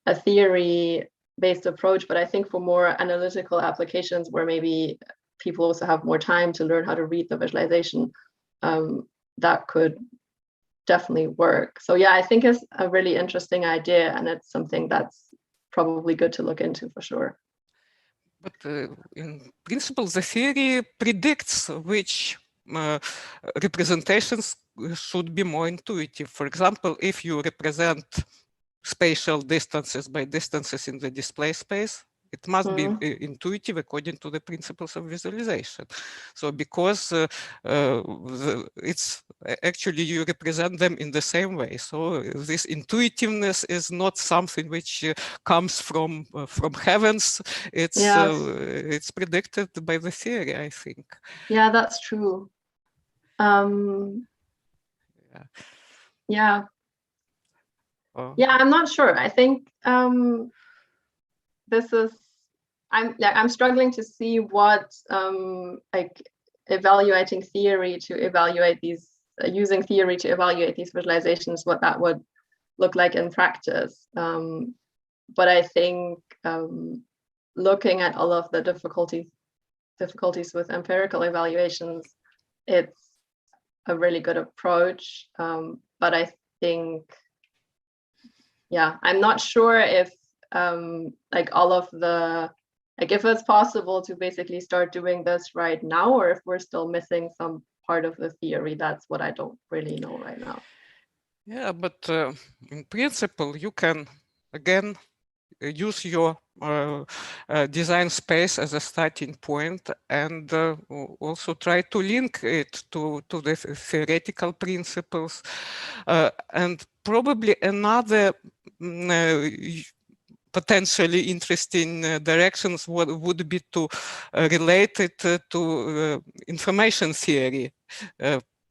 a theory-based approach, but I think for more analytical applications where maybe people also have more time to learn how to read the visualization, that could definitely work. So yeah, I think it's a really interesting idea, and it's something that's probably good to look into for sure. But in principle, the theory predicts which representations should be more intuitive. For example, if you represent spatial distances by distances in the display space, it must be intuitive according to the principles of visualization. So because it's actually you represent them in the same way. So this intuitiveness is not something which comes from heavens. It's predicted by the theory, I think. Yeah, that's true. Yeah. Oh. Yeah, I'm not sure. I think this is, I'm struggling to see what like evaluating theory to evaluate these, using theory to evaluate these visualizations, what that would look like in practice. But I think looking at all of the difficulties with empirical evaluations, it's a really good approach. But I think, yeah, I'm not sure if like all of the, like if it's possible to basically start doing this right now, or if we're still missing some part of the theory. That's what I don't really know right now. Yeah, but in principle, you can, again, use your design space as a starting point, and also try to link it to the theoretical principles. And probably another potentially interesting directions would be to relate it to information theory.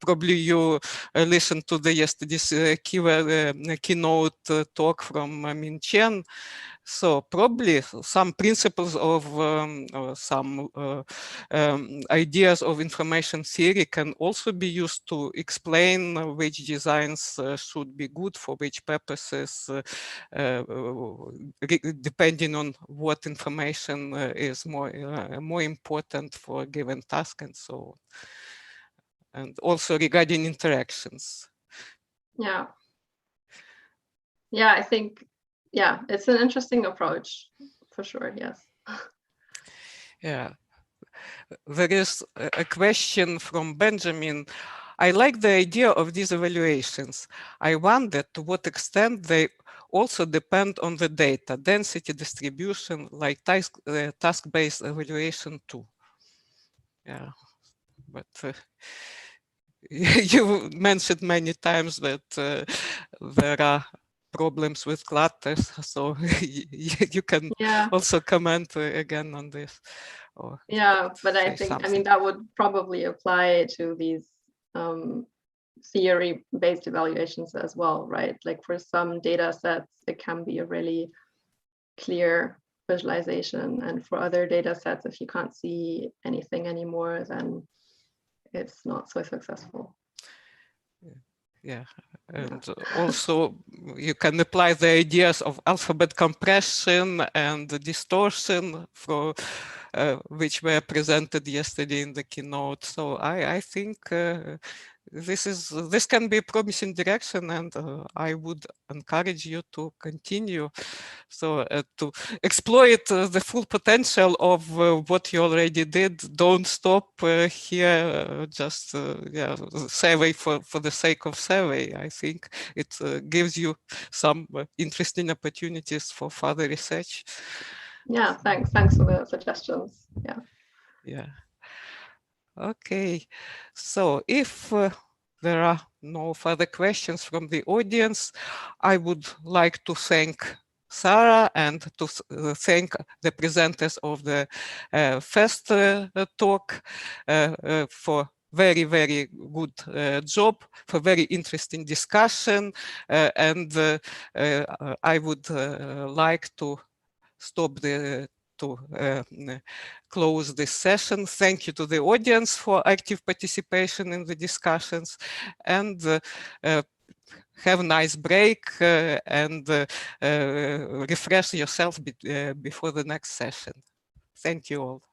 Probably you listened to the yesterday's keynote talk from Min Chen. So probably some principles of some ideas of information theory can also be used to explain which designs should be good for which purposes, depending on what information is more important for a given task and so on. And also regarding interactions. Yeah. Yeah, I think, yeah, it's an interesting approach for sure, yes. Yeah. There is a question from Benjamin. I like the idea of these evaluations. I wonder to what extent they also depend on the data, density distribution, like task-based evaluation too. Yeah, but you mentioned many times that there are problems with clusters, so you can also comment again on this. Yeah, but I think, something. I mean, that would probably apply to these theory-based evaluations as well, right? Like for some data sets, it can be a really clear visualization, and for other data sets, if you can't see anything anymore, then it's not so successful. Yeah, and also you can apply the ideas of alphabet compression and distortion for which were presented yesterday in the keynote. So I think this can be a promising direction, and I would encourage you to continue. So to exploit the full potential of what you already did. Don't stop here, just survey for the sake of survey. I think it gives you some interesting opportunities for further research. Yeah, thanks for the suggestions. Yeah. Okay, so if there are no further questions from the audience, I would like to thank Sarah, and to thank the presenters of the first talk for very, very good job, for very interesting discussion. And I would like to stop close this session. Thank you to the audience for active participation in the discussions, and have a nice break and refresh yourself before the next session. Thank you all.